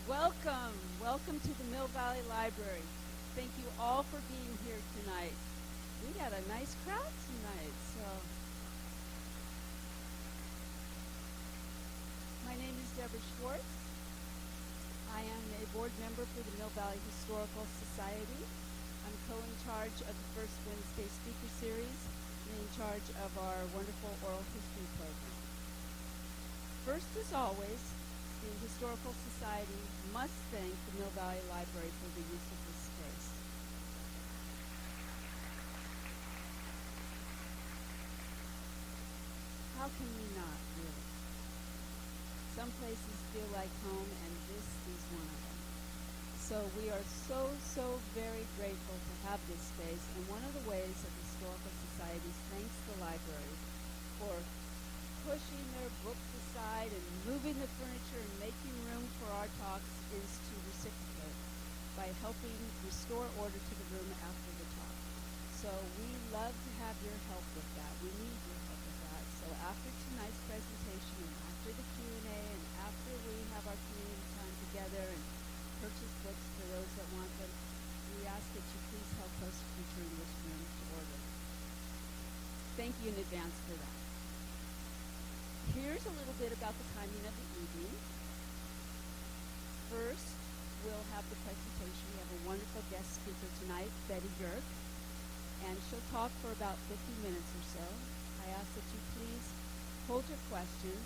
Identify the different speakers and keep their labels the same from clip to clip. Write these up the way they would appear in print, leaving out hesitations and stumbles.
Speaker 1: Welcome to the Mill Valley Library. Thank you all for being here tonight. We got a nice crowd tonight, so. My name is Deborah Schwartz. I am a board member for the Mill Valley Historical Society. I'm co-in charge of the First Wednesday Speaker Series and in charge of our wonderful oral history program. First, as always, the Historical Society must thank the Mill Valley Library for the use of this space. How can we not, really? Some places feel like home, and this is one of them. So we are so very grateful to have this space, and one of the ways that the Historical Society thanks the library for pushing their books aside and moving the furniture and making room for our talks is to reciprocate by helping restore order to the room after the talk. So we love to have your help with that. We need your help with that. So after tonight's presentation and after the Q&A and after we have our community time together and purchase books for those that want them, we ask that you please help us return this room to order. Thank you in advance for that. Here's a little bit about the timing of the evening. First, we'll have the presentation. We have a wonderful guest speaker tonight, Betty Goerke, and she'll talk for about 50 minutes or so. I ask that you please hold your questions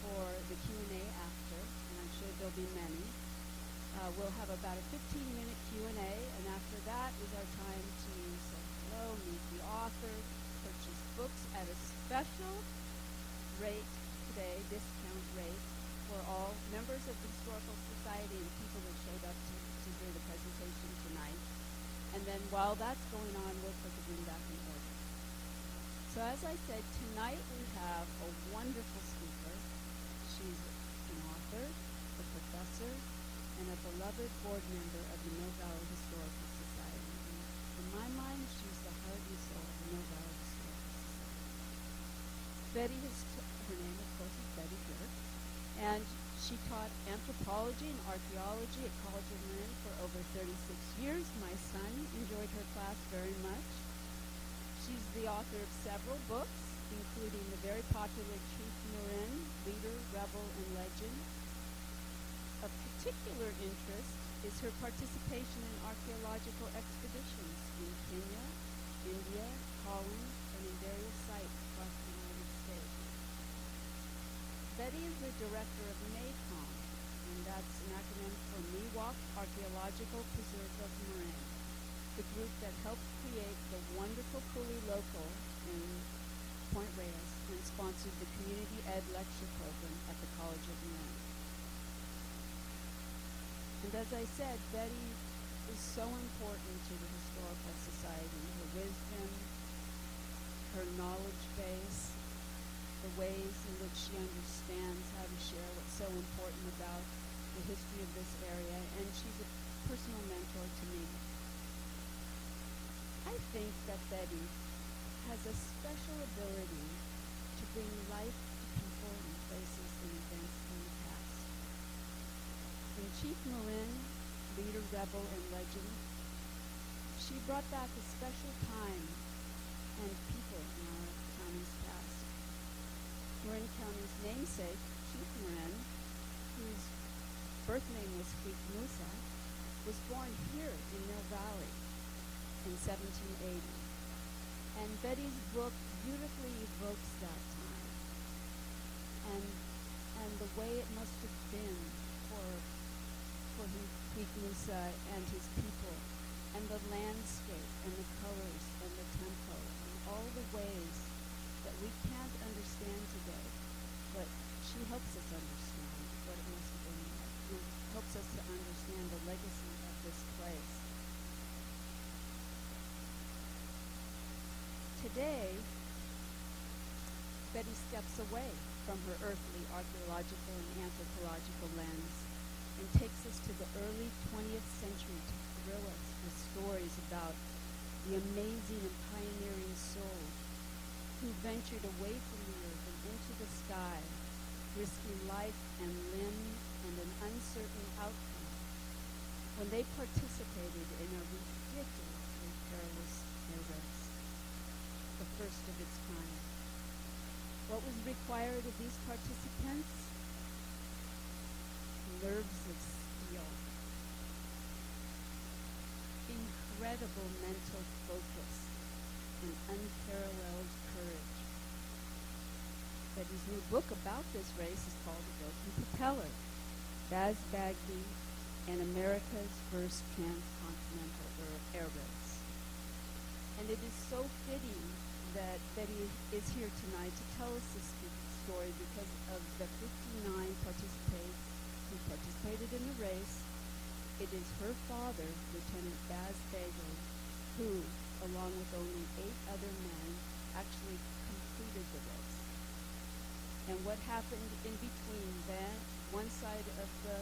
Speaker 1: for the Q&A after, and I'm sure there'll be many. We'll have about a 15-minute Q&A, and after that is our time to say hello, meet the author, purchase books at a special rate today, discount rate, for all members of the Historical Society and people that showed up to hear the presentation tonight. And then while that's going on, we'll put the room back in order. So as I said, tonight we have a wonderful speaker. She's an author, a professor, and a beloved board member of the Mill Valley Historical Society. And in my mind, she's the heart and soul of the Mill Valley Historical Society. Her name, of course, is Betty Goerke, and she taught anthropology and archeology at College of Marin for over 36 years. My son enjoyed her class very much. She's the author of several books, including the very popular Chief Marin, Leader, Rebel, and Legend. Of particular interest is her participation in archaeological expeditions in Kenya, India, Holland, and in various sites across the United States. Betty is the director of MACOM, and that's an acronym for Miwok Archaeological Preserve of Marin, the group that helped create the wonderful Kuli Local in Point Reyes and sponsored the Community Ed Lecture Program at the College of Marin. And as I said, Betty is so important to the Historical Society. Her wisdom, her knowledge base, the ways in which she understands how to share what's so important about the history of this area, and she's a personal mentor to me. I think that Betty has a special ability to bring life to people and places and events in the past. In Chief Marin, Leader, Rebel, and Legend, she brought back a special time and people in our county's past. Marin County's namesake, Chief Marin, whose birth name was Creek Musa, was born here in Mill Valley in 1780. And Betty's book beautifully evokes that time and the way it must have been for Creek Musa and his people, and the landscape and the colors and the tempo and all the ways that we can't understand today, but she helps us understand what it must have been like, and helps us to understand the legacy of this place. Today, Betty steps away from her earthly archaeological and anthropological lens and takes us to the early 20th century to thrill us with stories about the amazing and pioneering souls who ventured away from the earth and into the sky, risking life and limb and an uncertain outcome when they participated in a ridiculously perilous air race, the first of its kind. What was required of these participants? Nerves of steel, incredible mental focus, and unparalleled courage. Betty's new book about this race is called The Broken Propeller, Bagby and America's First Transcontinental Air Race. And it is so fitting that Betty is here tonight to tell us this story because of the 59 participants who participated in the race. It is her father, Lieutenant Bagby, who, along with only 8 other men, actually completed the race. And what happened in between that, one side of the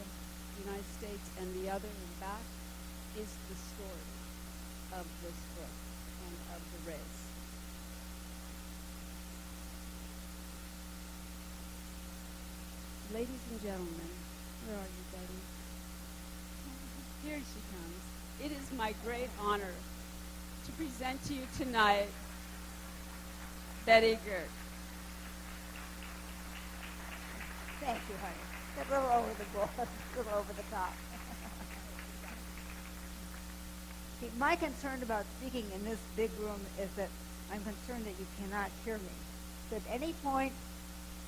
Speaker 1: United States and the other and back, is the story of this book and of the race. Ladies and gentlemen, where are you, Betty? Here she comes. It is my great honor to present to you tonight Betty Goerke.
Speaker 2: Thank you, honey. A little over the board, a little over the top. See, my concern about speaking in this big room is that I'm concerned that you cannot hear me. So at any point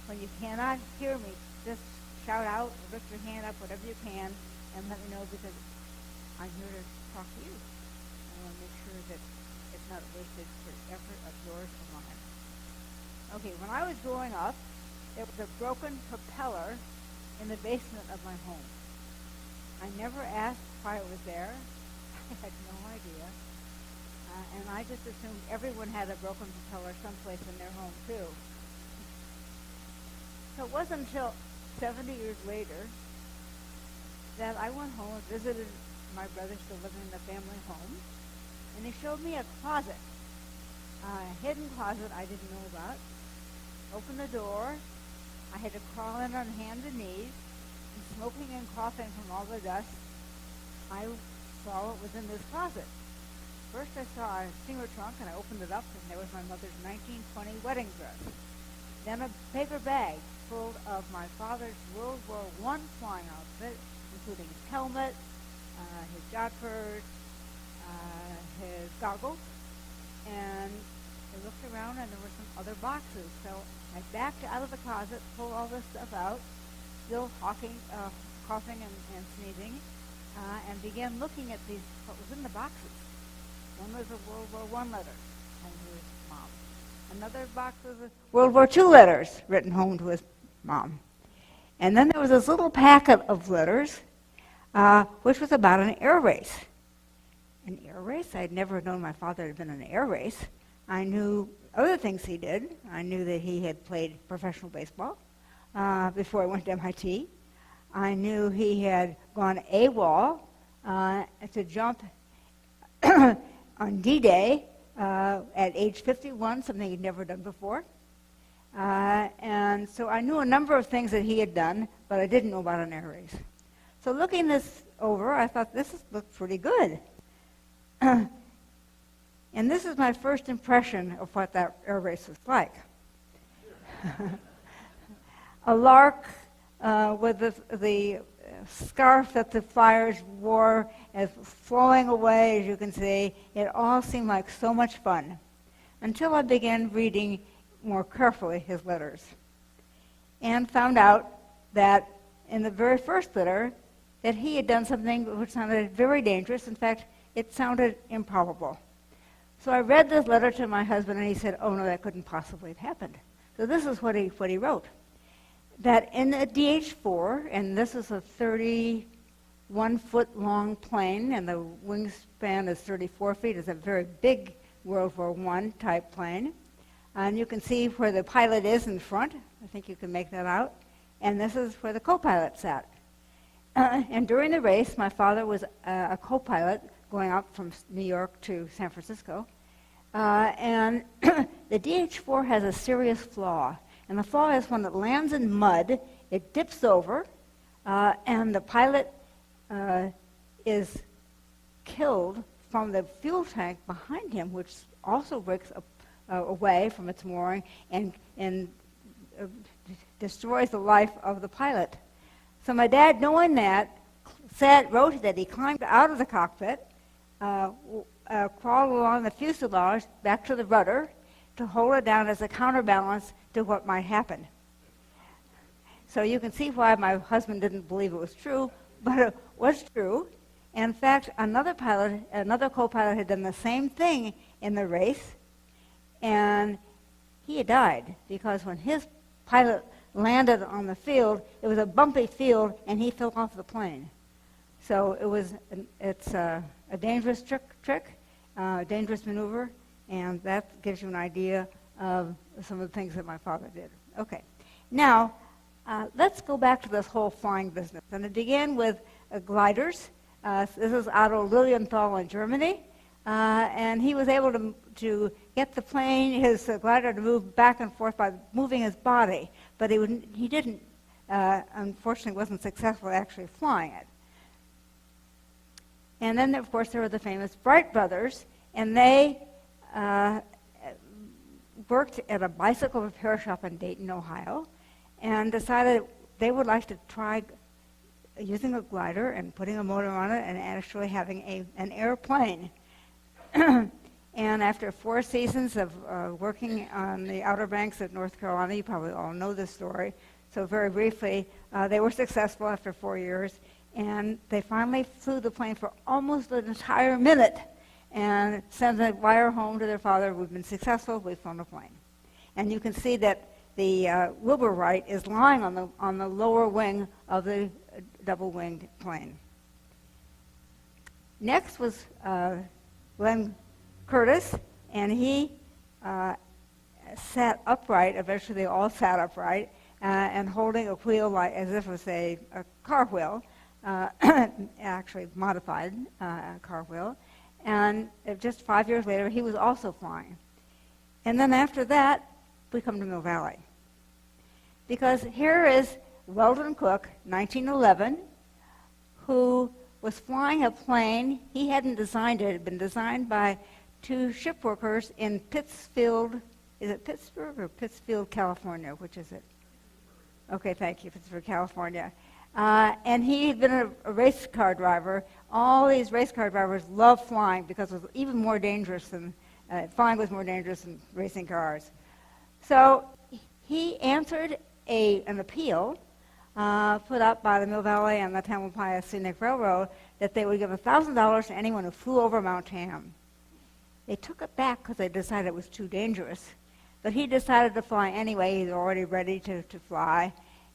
Speaker 2: when you cannot hear me, just shout out, or lift your hand up, whatever you can, and let me know, because I'm here to talk to you. I want to make sure that it's not wasted for effort of yours or mine. Okay, when I was growing up, there was a broken propeller in the basement of my home. I never asked why it was there. I had no idea. And I just assumed everyone had a broken propeller someplace in their home, too. So it wasn't until 70 years later that I went home and visited my brother still living in the family home, and he showed me a closet, a hidden closet I didn't know about. Opened the door. I had to crawl in on hands and knees, and smoking and coughing from all the dust, I saw what was in this closet. First I saw a steamer trunk, and I opened it up, and there was my mother's 1920 wedding dress. Then a paper bag full of my father's World War I flying outfit, including his helmet, his jodhpurs, his goggles, and I looked around, and there were some other boxes. So I backed out of the closet, pulled all this stuff out, still coughing and sneezing, and began looking at what was in the boxes. One was a World War I letter, home to his mom. Another box was World War II letters, written home to his mom. And then there was this little packet of letters, which was about an air race. An air race? I'd never known my father had been in an air race. I knew other things he did. I knew that he had played professional baseball before I went to MIT. I knew he had gone AWOL to jump on D-Day at age 51, something he'd never done before. And so I knew a number of things that he had done, but I didn't know about an air race. So looking this over, I thought, this looked pretty good. And this is my first impression of what that air race was like. A lark with the scarf that the flyers wore as flowing away, as you can see. It all seemed like so much fun, until I began reading more carefully his letters, and found out that in the very first letter that he had done something which sounded very dangerous. In fact, it sounded improbable. So I read this letter to my husband, and he said, oh, no, that couldn't possibly have happened. So this is what he wrote. That in the DH-4, and this is a 31-foot-long plane, and the wingspan is 34 feet. It's a very big World War I type plane. And you can see where the pilot is in front. I think you can make that out. And this is where the co-pilot sat. And during the race, my father was a co-pilot going up from New York to San Francisco. And the DH-4 has a serious flaw. And the flaw is when it lands in mud, it dips over, and the pilot is killed from the fuel tank behind him, which also breaks away from its mooring and destroys the life of the pilot. So my dad, knowing that, wrote that he climbed out of the cockpit, crawled along the fuselage back to the rudder to hold it down as a counterbalance to what might happen. So you can see why my husband didn't believe it was true, but it was true. In fact, another co-pilot had done the same thing in the race, and he had died because when his pilot landed on the field, it was a bumpy field, and he fell off the plane. So it's a dangerous trick, dangerous maneuver, and that gives you an idea of some of the things that my father did. Okay, now let's go back to this whole flying business, and it began with gliders. This is Otto Lilienthal in Germany, and he was able to get the plane, his glider, to move back and forth by moving his body, but he didn't, unfortunately, wasn't successful at actually flying it. And then, of course, there were the famous Bright brothers, and they worked at a bicycle repair shop in Dayton, Ohio, and decided they would like to try using a glider and putting a motor on it and actually having an airplane. And after 4 seasons of working on the Outer Banks of North Carolina, you probably all know this story, so very briefly, they were successful after 4 years, and they finally flew the plane for almost an entire minute and sent a wire home to their father, "We've been successful, we've flown a plane." And you can see that the Wilbur Wright is lying on the lower wing of the double-winged plane. Next was Glenn Curtis, and he sat upright. Eventually they all sat upright and holding a wheel as if it was a car wheel, actually modified car wheel. And just 5 years later, he was also flying. And then after that, we come to Mill Valley. Because here is Weldon Cook, 1911, who was flying a plane. He hadn't designed it. It had been designed by 2 ship workers in Pittsfield. Is it Pittsburgh or Pittsfield, California? Which is it? Okay, thank you, Pittsburgh, California. And he had been a race car driver. All these race car drivers love flying because it was even more dangerous than, flying was more dangerous than racing cars. So he answered an appeal put up by the Mill Valley and the Tamalpais Scenic Railroad that they would give $1,000 to anyone who flew over Mount Tam. They took it back because they decided it was too dangerous. But he decided to fly anyway. He was already ready to fly.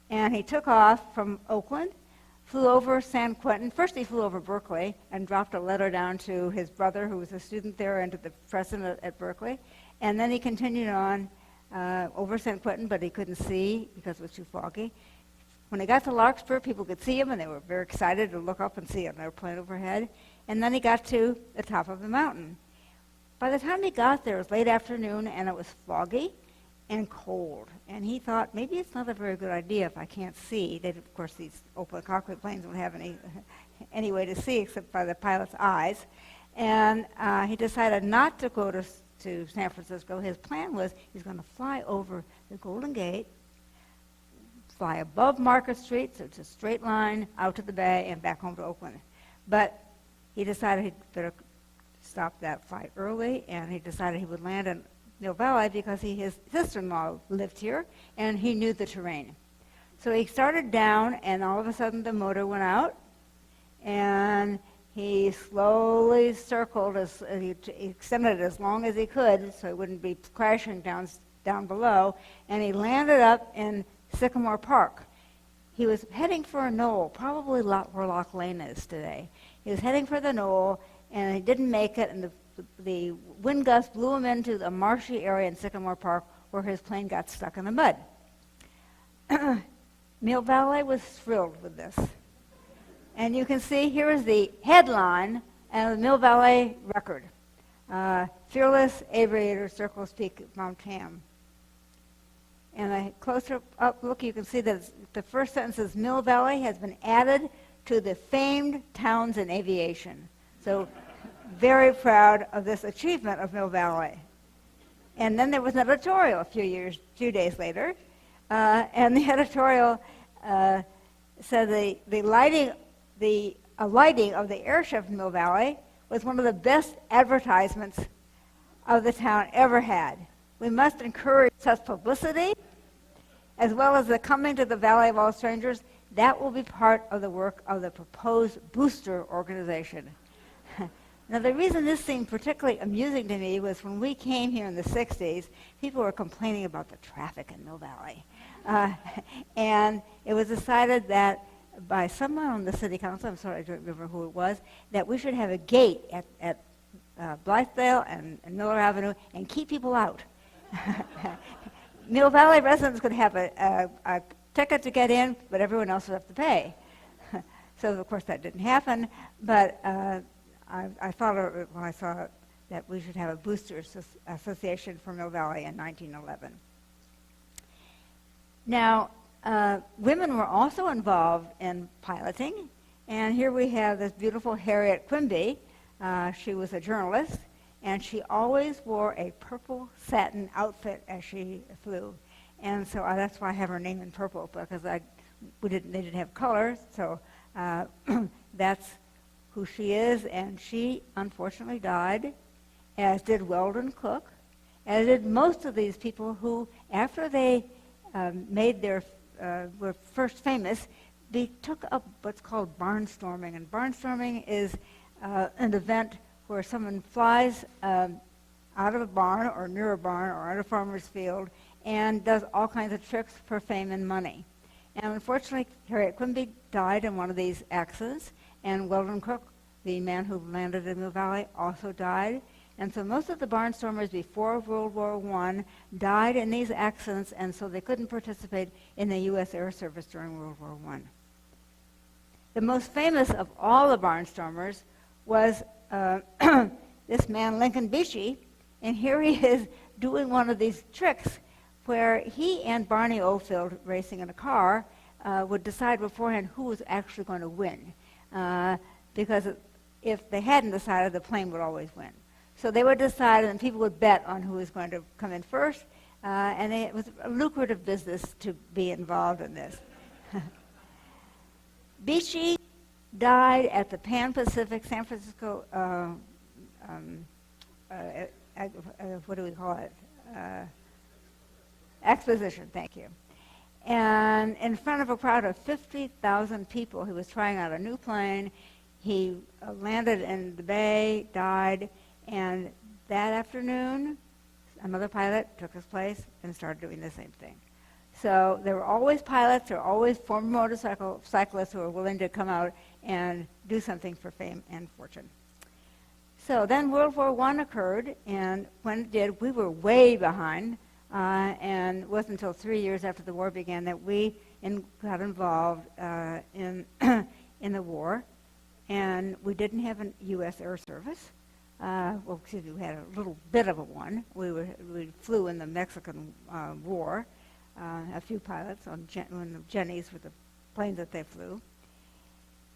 Speaker 2: And he took off from Oakland, flew over San Quentin. First he flew over Berkeley and dropped a letter down to his brother, who was a student there, and to the president at Berkeley. And then he continued on over San Quentin, but he couldn't see because it was too foggy. When he got to Larkspur, people could see him, and they were very excited to look up and see an airplane overhead. And then he got to the top of the mountain. By the time he got there, it was late afternoon, and it was foggy and cold. And he thought, maybe it's not a very good idea if I can't see. Of course, these open cockpit planes don't have any way to see except by the pilot's eyes. And he decided not to go to San Francisco. His plan was he's going to fly over the Golden Gate, fly above Market Street, so it's a straight line out to the bay and back home to Oakland. But he decided he'd better stop that flight early, and he decided he would land in Mill Valley because his sister-in-law lived here, and he knew the terrain. So he started down, and all of a sudden the motor went out, and he slowly circled, he extended it as long as he could so he wouldn't be crashing down below, and he landed up in Sycamore Park. He was heading for a knoll, probably where Loch Lane is today. He was heading for the knoll, and he didn't make it, and the wind gust blew him into a marshy area in Sycamore Park where his plane got stuck in the mud. Mill Valley was thrilled with this. And you can see here is the headline and the Mill Valley record. Fearless Aviator Circles Peak Mount Tam. And a closer up look, you can see that the first sentence is Mill Valley has been added to the famed towns in aviation. So very proud of this achievement of Mill Valley. And then there was an editorial a few days later, and the editorial said the lighting of the airship in Mill Valley was one of the best advertisements of the town ever had. We must encourage such publicity, as well as the coming to the Valley of All Strangers. That will be part of the work of the proposed booster organization. Now, the reason this seemed particularly amusing to me was when we came here in the 60s, people were complaining about the traffic in Mill Valley. And it was decided that by someone on the city council, I'm sorry, I don't remember who it was, that we should have a gate at Blythedale and Miller Avenue and keep people out. Mill Valley residents could have a ticket to get in, but everyone else would have to pay. So, of course, that didn't happen, but I thought of it when I saw that we should have a booster association for Mill Valley in 1911. Now, women were also involved in piloting, and here we have this beautiful Harriet Quimby. She was a journalist, and she always wore a purple satin outfit as she flew. And so that's why I have her name in purple, because they didn't have color, so that's who she is. And she unfortunately died, as did Weldon Cook, as did most of these people who, after they were first famous, they took up what's called barnstorming. And barnstorming is an event where someone flies out of a barn or near a barn or at a farmer's field and does all kinds of tricks for fame and money. And unfortunately, Harriet Quimby died in one of these accidents, and Weldon Cook, the man who landed in Mill Valley, also died. And so most of the barnstormers before World War I died in these accidents, and so they couldn't participate in the U.S. Air Service during World War I. The most famous of all the barnstormers was this man, Lincoln Beachy, and here he is doing one of these tricks where he and Barney Oldfield, racing in a car, would decide beforehand who was actually going to win, because if they hadn't decided, the plane would always win. So they would decide, and people would bet on who was going to come in first, and it was a lucrative business to be involved in this. Beachy died at the Pan Pacific San Francisco, what do we call it? Exposition, thank you. And in front of a crowd of 50,000 people, he was trying out a new plane. He landed in the bay, died, and that afternoon, another pilot took his place and started doing the same thing. So there were always pilots, there were always former motorcycle cyclists who were willing to come out and do something for fame and fortune. So then World War I occurred, and when it did, we were way behind, and it wasn't until 3 years after the war began that we got involved in the war, and we didn't have a U.S. Air Service. Well, excuse me, we had a little bit of a one. We flew in the Mexican War, a few pilots on the Jennies with the planes that they flew.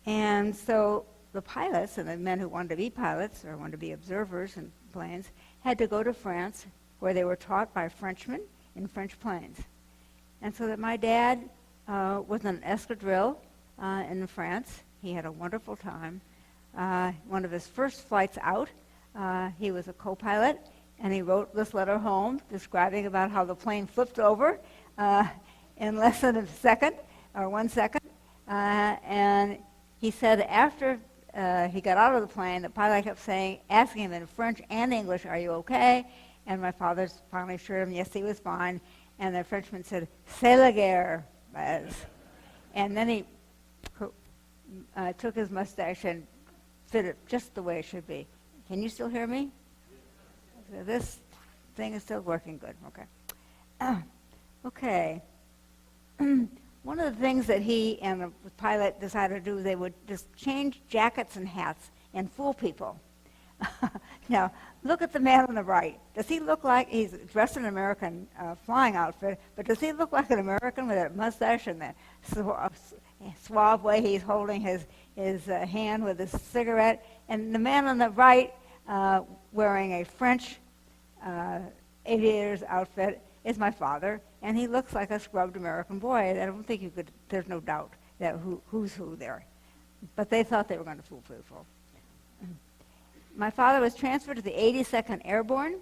Speaker 2: And so the pilots and the men who wanted to be pilots or wanted to be observers in planes had to go to France, where they were taught by Frenchmen in French planes. And so that my dad was in an escadrille in France. He had a wonderful time. One of his first flights out, he was a co-pilot, and he wrote this letter home describing about how the plane flipped over in less than a second, or 1 second. And he said after he got out of the plane, the pilot kept asking him in French and English, "Are you okay?" And my father finally assured him, yes, he was fine. And the Frenchman said, "C'est la guerre, Baz." And then he took his mustache and fit it just the way it should be. Can you still hear me? So this thing is still working good. Okay. Okay. One of the things that he and the pilot decided to do, they would just change jackets and hats and fool people. Now, look at the man on the right. Does he look like he's dressed in an American flying outfit, but does he look like an American with that mustache and that suave way he's holding his hand with his cigarette, and the man on the right wearing a French aviator's outfit is my father, and he looks like a scrubbed American boy. I don't think you could, there's no doubt that who's who there. But they thought they were going to fool people. My father was transferred to the 82nd Airborne,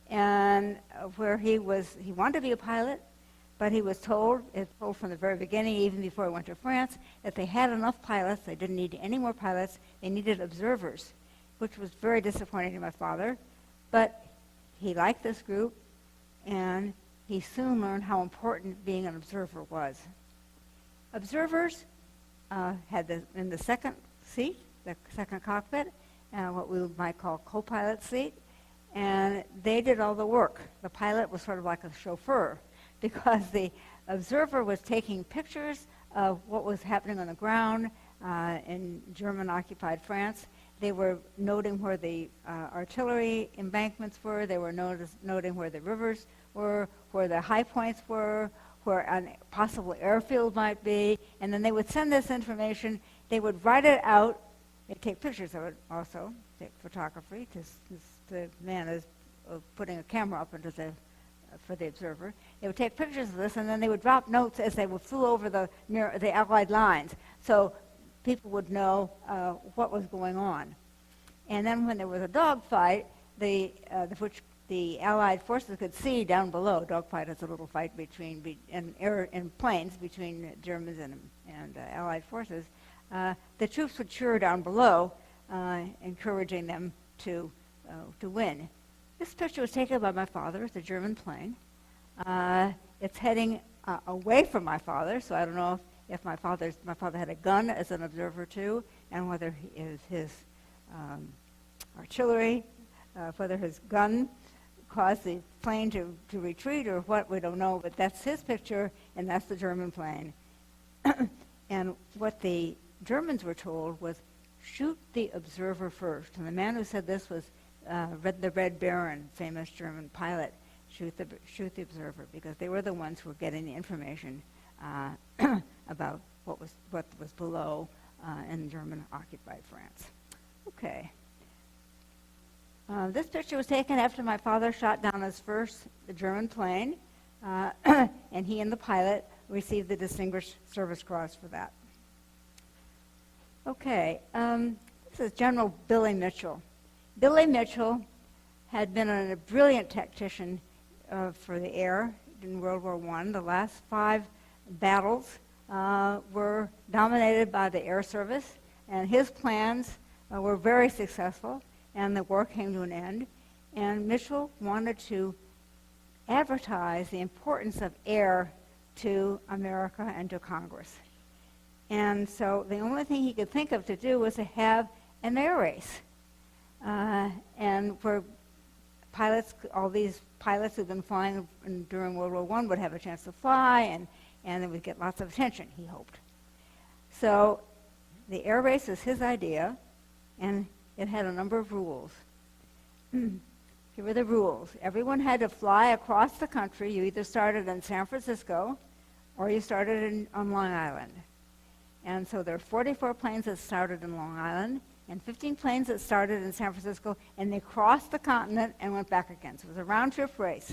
Speaker 2: and where he wanted to be a pilot, but he was told from the very beginning, even before he went to France, that they had enough pilots, they didn't need any more pilots, they needed observers, which was very disappointing to my father. But he liked this group, and he soon learned how important being an observer was. Observers had in the second seat, the second cockpit, what we might call co-pilot seat, and they did all the work. The pilot was sort of like a chauffeur, because the observer was taking pictures of what was happening on the ground in German-occupied France. They were noting where the artillery embankments were. They were noting where the rivers were, where the high points were, where a possible airfield might be. And then they would send this information. They would write it out. They'd take pictures of it also, take photography. The man is putting a camera up into for the observer. They would take pictures of this, and then they would drop notes as they flew over the Allied lines, so people would know what was going on. And then when there was a dogfight, which the Allied forces could see down below. Dogfight is a little fight in planes between Germans and Allied forces. The troops would cheer down below, encouraging them to win. This picture was taken by my father. It's a German plane. It's heading away from my father, so I don't know if my father had a gun as an observer too, and whether his artillery, whether his gun caused the plane to retreat or what, we don't know, but that's his picture, and that's the German plane. And what the Germans were told was, shoot the observer first. And the man who said this was the Red Baron, famous German pilot. Shoot the observer, because they were the ones who were getting the information about what was below in German-occupied France. Okay. This picture was taken after my father shot down his first German plane, and he and the pilot received the Distinguished Service Cross for that. Okay, this is General Billy Mitchell. Billy Mitchell had been a brilliant tactician for the air in World War I. The last 5 battles were dominated by the air service, and his plans were very successful, and the war came to an end. And Mitchell wanted to advertise the importance of air to America and to Congress. And so the only thing he could think of to do was to have an air race. And where all these pilots who've been flying during World War I would have a chance to fly, and they would get lots of attention, he hoped. So the air race was his idea, and it had a number of rules. Here were the rules. Everyone had to fly across the country. You either started in San Francisco or you started on Long Island. And so there were 44 planes that started in Long Island and 15 planes that started in San Francisco, and they crossed the continent and went back again. So it was a round-trip race.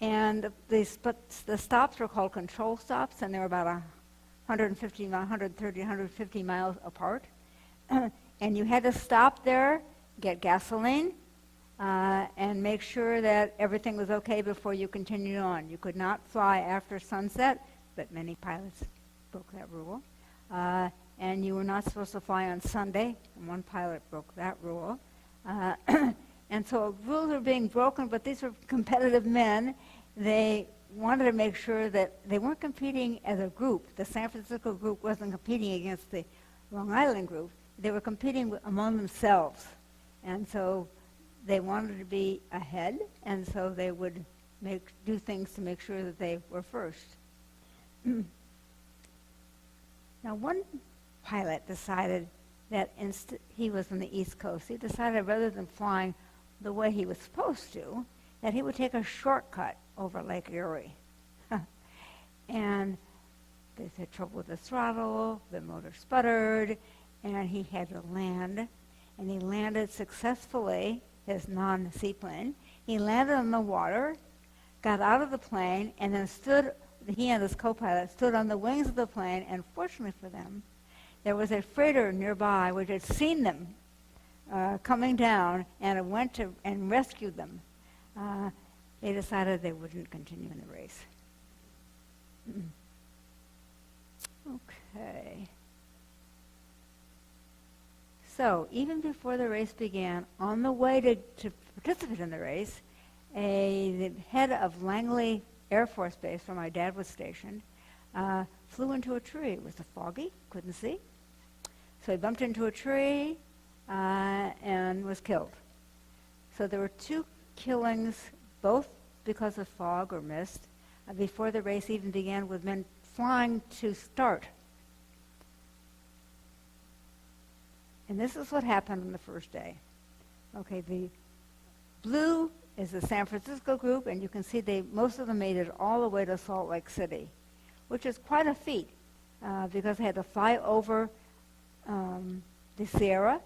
Speaker 2: And the stops were called control stops, and they were about 130, 150 miles apart. And you had to stop there, get gasoline, and make sure that everything was okay before you continued on. You could not fly after sunset, but many pilots broke that rule. And you were not supposed to fly on Sunday, and one pilot broke that rule. And so rules were being broken, but these were competitive men. They wanted to make sure that they weren't competing as a group. The San Francisco group wasn't competing against the Long Island group. They were competing among themselves. And so they wanted to be ahead, and so they would do things to make sure that they were first. Now, one pilot decided that he was on the East Coast. He decided rather than flying the way he was supposed to, that he would take a shortcut over Lake Erie. And They had trouble with the throttle, the motor sputtered, and he had to land. And he landed successfully, his non-seaplane. He landed on the water, got out of the plane, and then he and his co-pilot stood on the wings of the plane, and fortunately for them, there was a freighter nearby which had seen them coming down, and it went to and rescued them. They decided they wouldn't continue in the race. Okay. So even before the race began, on the way to participate in the race, the head of Langley Air Force Base, where my dad was stationed, flew into a tree. It was foggy, couldn't see. So he bumped into a tree and was killed. So there were 2 killings, both because of fog or mist, before the race even began, with men flying to start. And this is what happened on the first day. Okay, the blue is the San Francisco group, and you can see most of them made it all the way to Salt Lake City, which is quite a feat because they had to fly over the Sierra.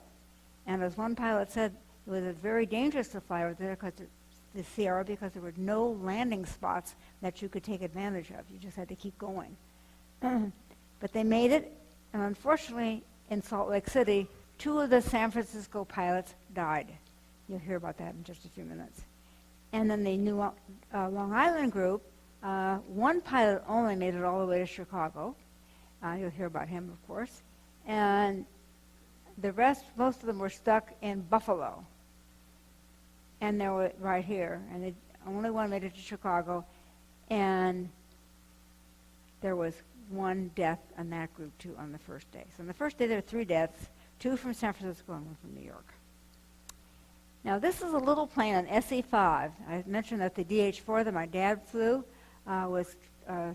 Speaker 2: And as one pilot said, it was very dangerous to fly over there because the Sierra, because there were no landing spots that you could take advantage of. You just had to keep going. But they made it, and unfortunately, in Salt Lake City, 2 of the San Francisco pilots died. You'll hear about that in just a few minutes. And then the New Long Island group, 1 pilot only made it all the way to Chicago. You'll hear about him, of course. And the rest, most of them were stuck in Buffalo. And they were right here. And only 1 made it to Chicago. And there was 1 death on that group, too, on the first day. So on the first day, there were 3 deaths, 2 from San Francisco and 1 from New York. Now, this is a little plane, an SE-5. I mentioned that the DH-4 that my dad flew was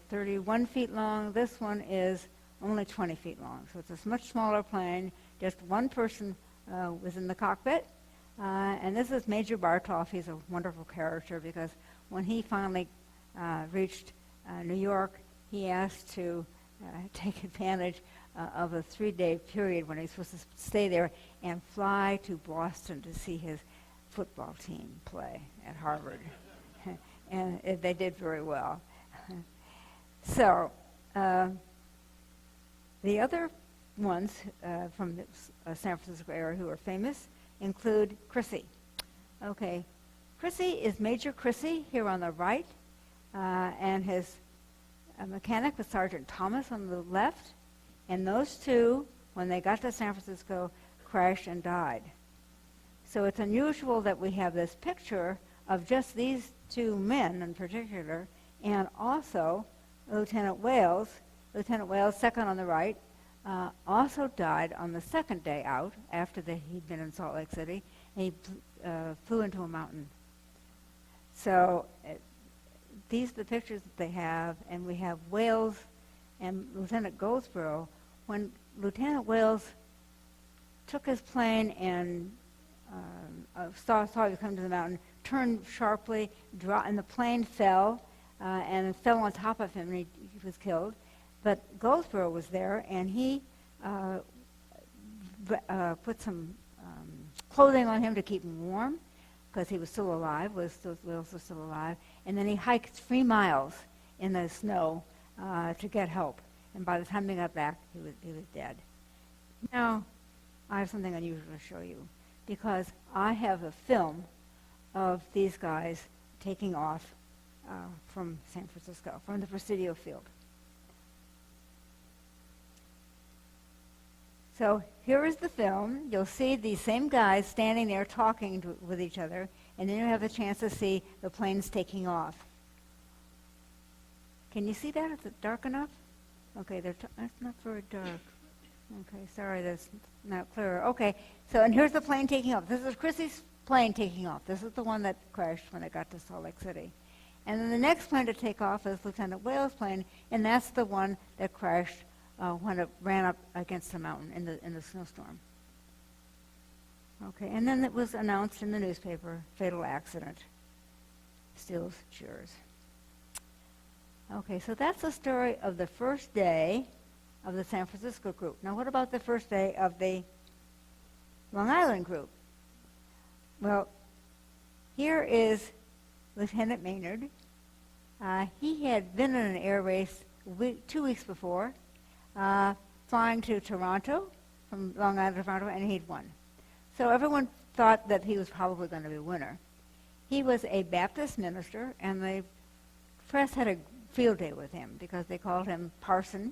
Speaker 2: 31 feet long. This one is only 20 feet long. So it's a much smaller plane. Just 1 person was in the cockpit. And this is Major Bartoff. He's a wonderful character because when he finally reached New York, he asked to take advantage of a 3-day period when he was supposed to stay there and fly to Boston to see his football team play at Harvard. And they did very well. So the other ones from the San Francisco area who are famous include Chrissy. Okay, Chrissy is Major Chrissy here on the right, and his mechanic was Sergeant Thomas on the left, and those 2, when they got to San Francisco, crashed and died. So it's unusual that we have this picture of just these 2 men in particular, and also Lieutenant Wales, second on the right, also died on the 2nd day out after he'd been in Salt Lake City, and he flew into a mountain. So these are the pictures that they have, and we have Wales and Lieutenant Goldsborough. When Lieutenant Wales took his plane and saw he was coming to the mountain, turned sharply, and the plane fell, and fell on top of him, and he was killed. But Goldsborough was there, and he put some clothing on him to keep him warm, because he was still alive, Wales was still alive. And then he hiked 3 miles in the snow to get help. And by the time they got back, he was dead. Now, I have something unusual to show you, because I have a film of these guys taking off from San Francisco, from the Presidio field. So here is the film. You'll see these same guys standing there talking with each other, and then you have a chance to see the planes taking off. Can you see that? Is it dark enough? Okay, that's not very dark. Okay, sorry, that's not clear. Okay, so and here's the plane taking off. This is Chrissy's plane taking off. This is the one that crashed when it got to Salt Lake City. And then the next plane to take off is Lieutenant Wales' plane, and that's the one that crashed when it ran up against the mountain in the snowstorm. Okay, and then it was announced in the newspaper, fatal accident. Stills, cheers. Okay, so that's the story of the first day of the San Francisco group. Now, what about the first day of the Long Island group? Well, here is Lieutenant Maynard. He had been in an air race 2 weeks before, flying to Toronto, from Long Island to Toronto, and he'd won. So everyone thought that he was probably going to be a winner. He was a Baptist minister, and the press had a field day with him because they called him Parson,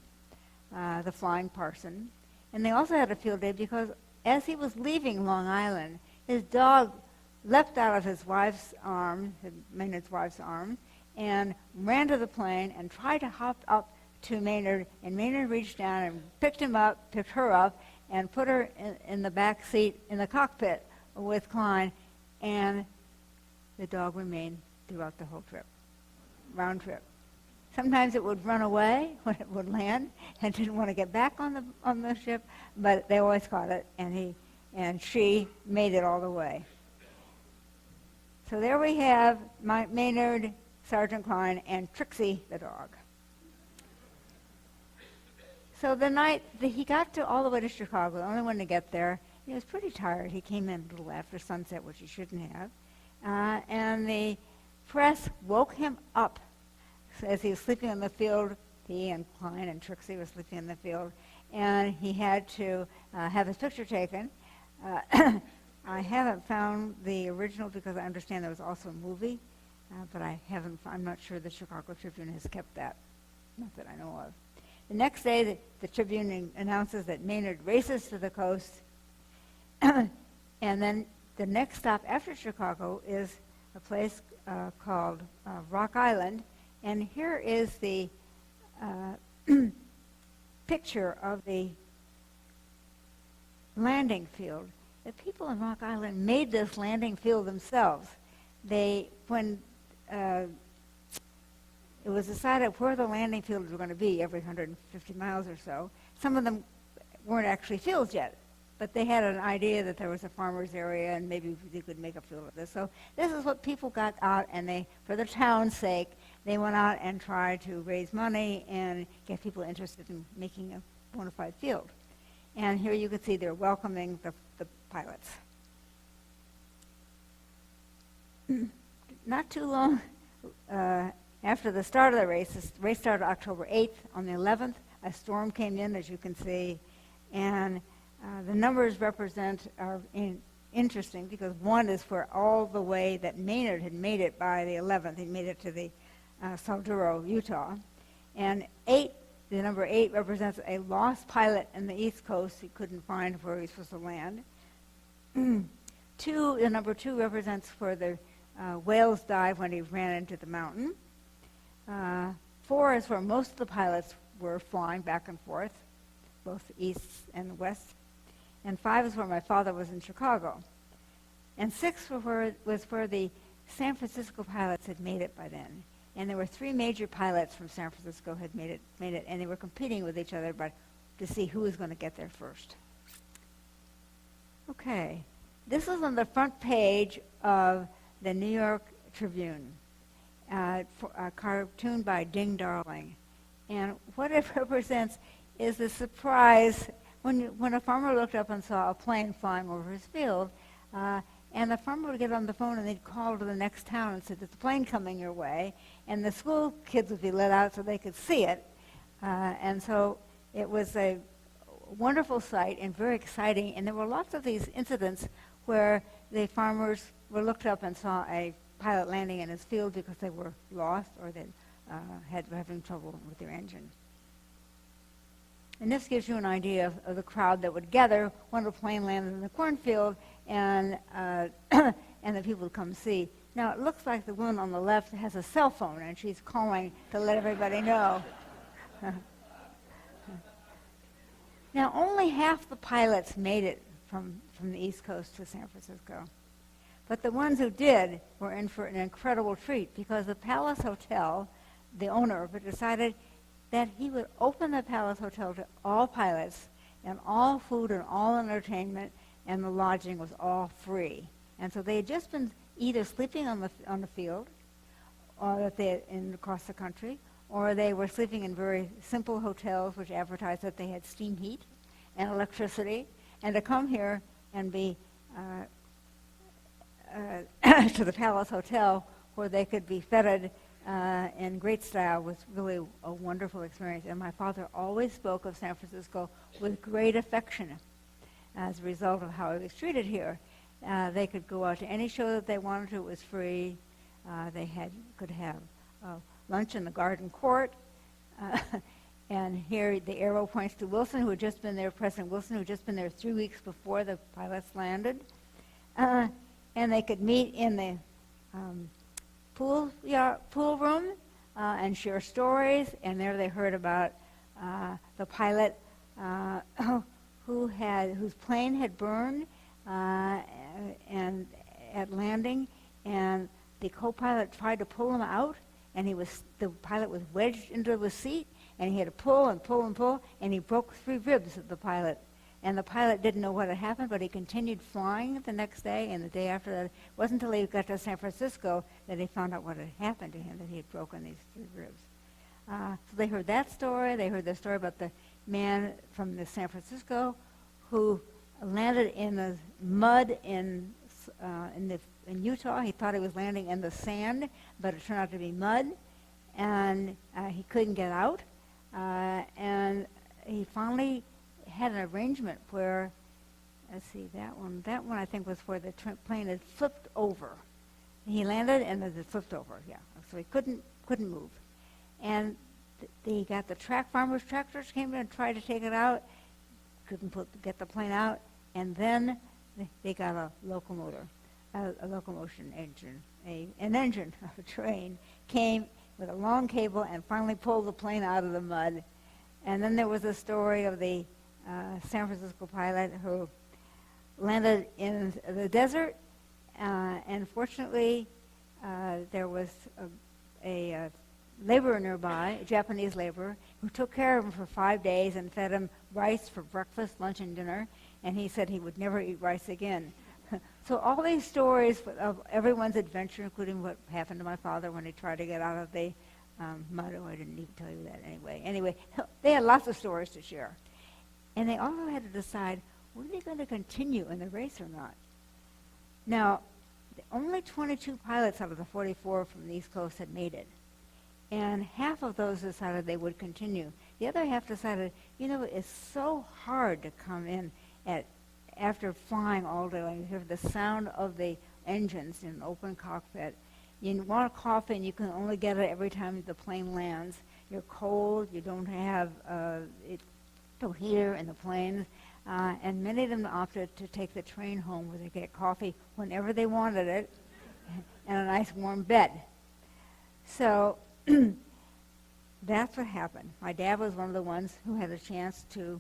Speaker 2: the Flying Parson. And they also had a field day because as he was leaving Long Island, his dog leapt out of his wife's arm, Maynard's wife's arm, and ran to the plane and tried to hop up to Maynard, and Maynard reached down and picked her up, and put her in the back seat in the cockpit with Klein, and the dog remained throughout the whole trip, round trip. Sometimes it would run away when it would land and didn't want to get back on the ship, but they always caught it, and she made it all the way. So there we have Maynard, Sergeant Klein, and Trixie the dog. So the night that he got all the way to Chicago, the only one to get there, he was pretty tired. He came in a little after sunset, which he shouldn't have. And the press woke him up as he was sleeping in the field. He and Klein and Trixie were sleeping in the field. And he had to have his picture taken. I haven't found the original because I understand there was also a movie, but I'm not sure the Chicago Tribune has kept that, not that I know of. The next day, the Tribune announces that Maynard races to the coast, and then the next stop after Chicago is a place called Rock Island, and here is the picture of the landing field. The people in Rock Island made this landing field themselves. When it was decided where the landing fields were going to be every 150 miles or so, some of them weren't actually fields yet, but they had an idea that there was a farmer's area and maybe they could make a field of this. So this is what people got out, and for the town's sake, they went out and tried to raise money and get people interested in making a bona fide field. And here you can see they're welcoming the pilots. Not too long after the start of the race started October 8th. On the 11th, a storm came in, as you can see, and the numbers are interesting because 1 is for all the way that Maynard had made it by the 11th. He made it to the Salduro, Utah. And 8, the number 8 represents a lost pilot in the East Coast. He couldn't find where he was supposed to land. 2, the number 2 represents where the whales died when he ran into the mountain. 4 is where most of the pilots were flying back and forth, both east and west. And 5 is where my father was in Chicago. And 6 was where the San Francisco pilots had made it by then. And there were 3 major pilots from San Francisco had made it, and they were competing with each other to see who was going to get there first. Okay, this is on the front page of the New York Tribune, a cartoon by Ding Darling. And what it represents is the surprise when a farmer looked up and saw a plane flying over his field, and the farmer would get on the phone and they'd call to the next town and say, "There's a plane coming your way," and the school kids would be let out so they could see it. And so it was a wonderful sight and very exciting, and there were lots of these incidents where the farmers were looked up and saw a pilot landing in his field because they were lost or they were having trouble with their engine. And this gives you an idea of the crowd that would gather when a plane landed in the cornfield, and and the people would come see. Now, it looks like the woman on the left has a cell phone, and she's calling to let everybody know. Now, only half the pilots made it from the East Coast to San Francisco. But the ones who did were in for an incredible treat because the Palace Hotel, the owner of it, decided that he would open the Palace Hotel to all pilots, and all food and all entertainment and the lodging was all free. And so they had just been either sleeping on the field or across the country, or they were sleeping in very simple hotels which advertised that they had steam heat and electricity, and to come here and be to the Palace Hotel where they could be feted in great style was really a wonderful experience. And my father always spoke of San Francisco with great affection as a result of how he was treated here. They could go out to any show that they wanted to. It was free. They could have lunch in the Garden Court. And here the arrow points to Wilson, who had just been there, President Wilson, who had just been there 3 weeks before the pilots landed. And they could meet in the pool room and share stories. And there they heard about the pilot whose plane had burned and at landing, and the co-pilot tried to pull him out, and the pilot was wedged into the seat, and he had to pull and pull and pull, and he broke 3 ribs of the pilot. And the pilot didn't know what had happened, but he continued flying the next day and the day after that. It wasn't until he got to San Francisco that he found out what had happened to him, that he had broken these 3 ribs. So they heard that story. They heard the story about the man from San Francisco who landed in the mud in Utah. He thought he was landing in the sand, but it turned out to be mud, and he couldn't get out. And he finally had an arrangement where, let's see, that one I think was where the plane had flipped over. He landed and it flipped over, yeah. So he couldn't move. And they got the farmers' tractors came in and tried to take it out, get the plane out, and then they got a locomotion engine, an engine of a train came with a long cable and finally pulled the plane out of the mud. And then there was a story of the San Francisco pilot who landed in the desert, and fortunately there was a laborer nearby, a Japanese laborer, who took care of him for 5 days and fed him rice for breakfast, lunch, and dinner, and he said he would never eat rice again. So all these stories of everyone's adventure, including what happened to my father when he tried to get out of the mud. Oh, I didn't even tell you that anyway. Anyway, they had lots of stories to share. And they also had to decide, were they going to continue in the race or not? Now, only 22 pilots out of the 44 from the East Coast had made it. And half of those decided they would continue. The other half decided, it's so hard to come in after flying all day long. You hear the sound of the engines in an open cockpit. You want coffee, and you can only get it every time the plane lands. You're cold. You don't have no heater in the planes. And many of them opted to take the train home where they get coffee whenever they wanted it and a nice warm bed. So that's what happened. My dad was one of the ones who had a chance to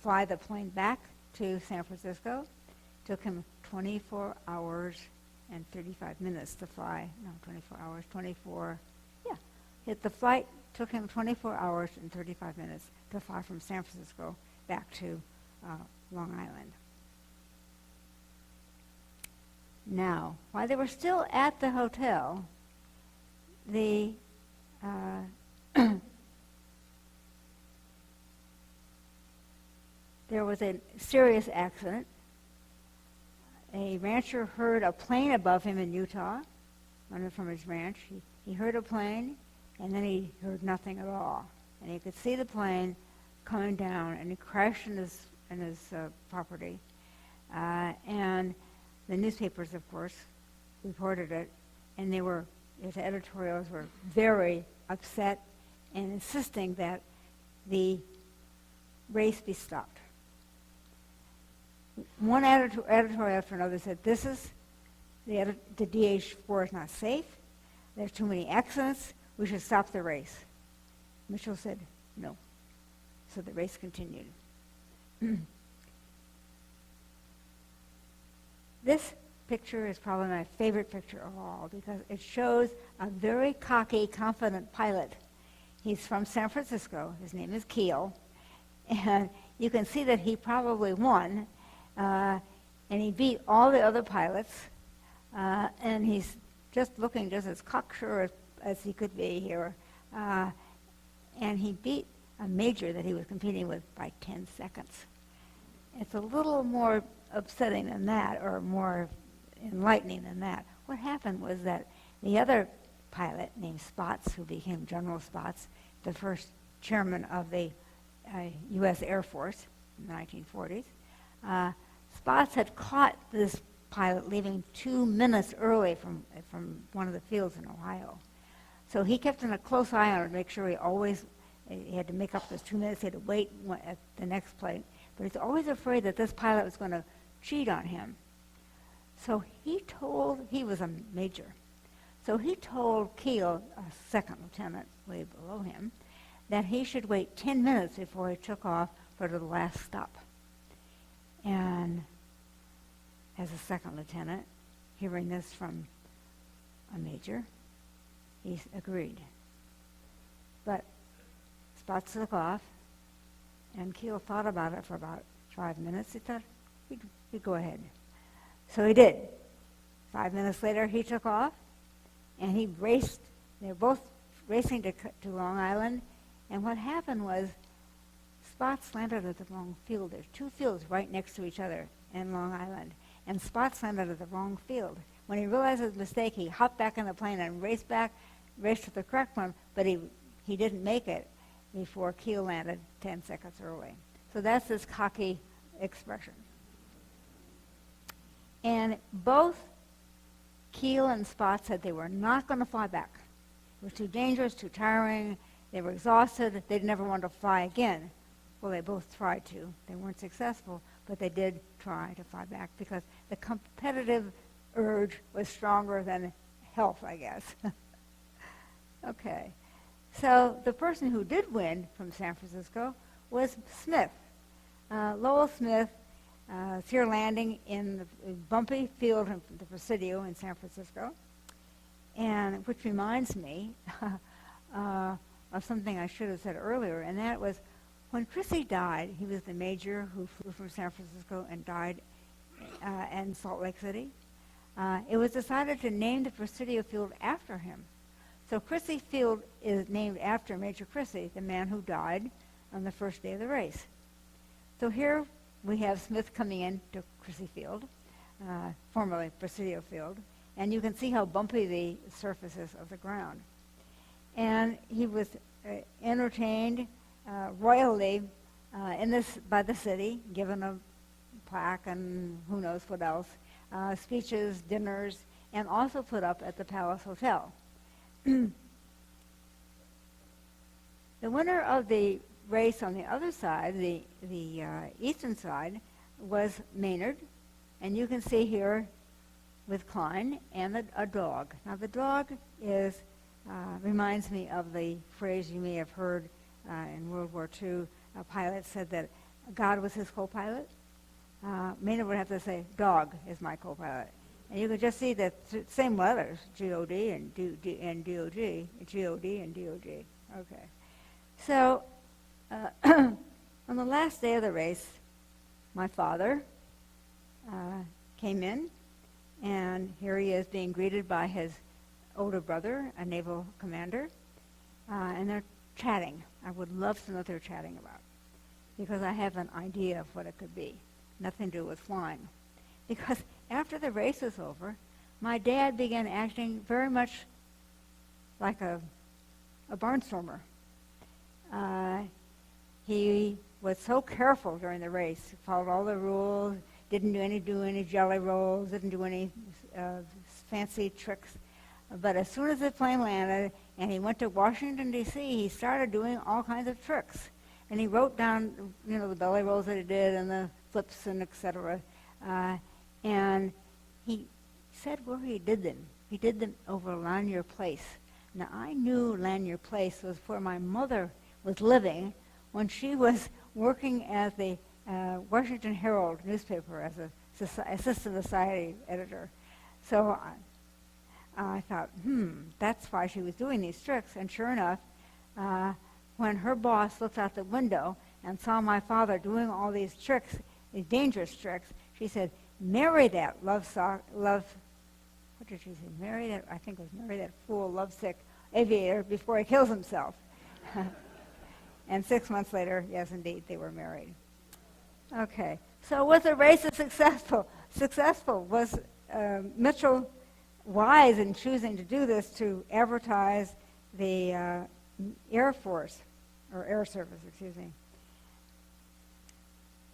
Speaker 2: fly the plane back to San Francisco. Took him 24 hours and 35 minutes to fly. No, 24 hours, 24. Yeah, the flight took him 24 hours and 35 minutes to fly from San Francisco back to Long Island. Now, while they were still at the hotel, there was a serious accident. A rancher heard a plane above him in Utah, running from his ranch. He heard a plane, and then he heard nothing at all. And he could see the plane coming down, and he crashed in his property. And the newspapers, of course, reported it, and his editorials were very upset and insisting that the race be stopped. One editorial after another said, the DH-4 is not safe, there's too many accidents, we should stop the race. Mitchell said, no. So the race continued. This picture is probably my favorite picture of all because it shows a very cocky, confident pilot. He's from San Francisco. His name is Keel. And you can see that he probably won. And he beat all the other pilots. And he's just looking just as cocksure as he could be here. And he beat a major that he was competing with by 10 seconds. It's a little more upsetting than that, or more enlightening than that. What happened was that the other pilot named Spots, who became General Spots, the first chairman of the U.S. Air Force in the 1940s, Spots had caught this pilot leaving 2 minutes early from one of the fields in Ohio. So he kept a close eye on it to make sure he had to make up those 2 minutes. He had to wait at the next plane. But he's always afraid that this pilot was going to cheat on him. So he was a major. So he told Keel, a second lieutenant way below him, that he should wait 10 minutes before he took off for the last stop. And as a second lieutenant, hearing this from a major, he agreed. But Spots took off, and Keel thought about it for about 5 minutes. He thought, we'd go ahead. So he did. 5 minutes later, he took off, and he raced. They were both racing to Long Island, and what happened was Spots landed at the wrong field. There's 2 fields right next to each other in Long Island, and Spots landed at the wrong field. When he realized his mistake, he hopped back in the plane and raced to the correct one, but he didn't make it before Keel landed 10 seconds early. So that's this cocky expression. And both Keel and Spots said they were not going to fly back. It was too dangerous, too tiring. They were exhausted. They'd never want to fly again. Well, they both tried to. They weren't successful, but they did try to fly back because the competitive urge was stronger than health, I guess. Okay. So the person who did win from San Francisco was Smith. Lowell Smith is here landing in the bumpy field of the Presidio in San Francisco, and which reminds me of something I should have said earlier, and that was when Chrissy died. He was the major who flew from San Francisco and died in Salt Lake City. It was decided to name the Presidio field after him. So Chrissy Field is named after Major Chrissy, the man who died on the first day of the race. So here we have Smith coming in to Chrissy Field, formerly Presidio Field, and you can see how bumpy the surface is of the ground. And he was entertained royally by the city, given a plaque and who knows what else, speeches, dinners, and also put up at the Palace Hotel. The winner of the race on the other side, the eastern side, was Maynard, and you can see here with Klein and a dog. Now the dog reminds me of the phrase you may have heard in World War II. A pilot said that God was his co-pilot. Maynard would have to say, "Dog is my co-pilot." And you can just see the same letters, G-O-D and D-O-G, G-O-D and D-O-G. Okay. So on the last day of the race, my father came in, and here he is being greeted by his older brother, a naval commander, and they're chatting. I would love to know what they're chatting about, because I have an idea of what it could be. Nothing to do with flying. Because after the race was over, my dad began acting very much like a barnstormer. He was so careful during the race, followed all the rules, didn't do any jelly rolls, didn't do any fancy tricks. But as soon as the plane landed and he went to Washington, D.C., he started doing all kinds of tricks. And he wrote down, the belly rolls that he did and the flips and et cetera. And he said where he did them. He did them over Lanier Place. Now, I knew Lanier Place was where my mother was living when she was working at the Washington Herald newspaper as a assistant society editor. So I thought, that's why she was doing these tricks. And sure enough, when her boss looked out the window and saw my father doing all these tricks, these dangerous tricks, she said, "Marry that what did she say? Marry that fool, lovesick aviator before he kills himself. And 6 months later, yes, indeed, they were married. Okay, so was the race successful? Successful. Was Mitchell wise in choosing to do this to advertise the Air Force, or Air Service, excuse me?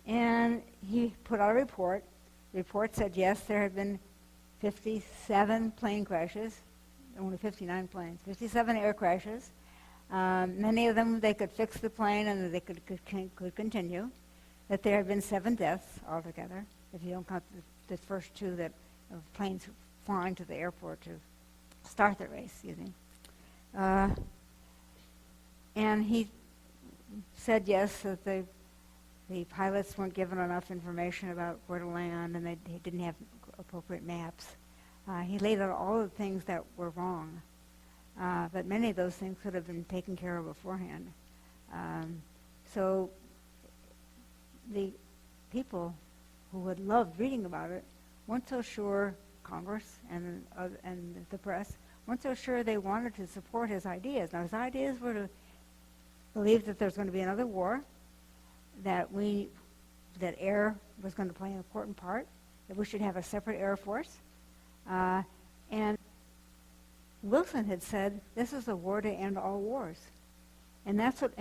Speaker 2: And he put out a report. The report said, yes, there had been 57 plane crashes, only 59 planes, 57 air crashes. Many of them, they could fix the plane and they could continue. That there had been 7 deaths altogether, if you don't count the first 2 that of planes flying to the airport to start the race, excuse me. And he said, yes, that the pilots weren't given enough information about where to land, and they didn't have appropriate maps. He laid out all the things that were wrong, but many of those things could have been taken care of beforehand. So the people who had loved reading about it weren't so sure, Congress and the press, weren't so sure they wanted to support his ideas. Now, his ideas were to believe that there's going to be another war, that air was going to play an important part, that we should have a separate Air Force. And Wilson had said, this is a war to end all wars. And that's what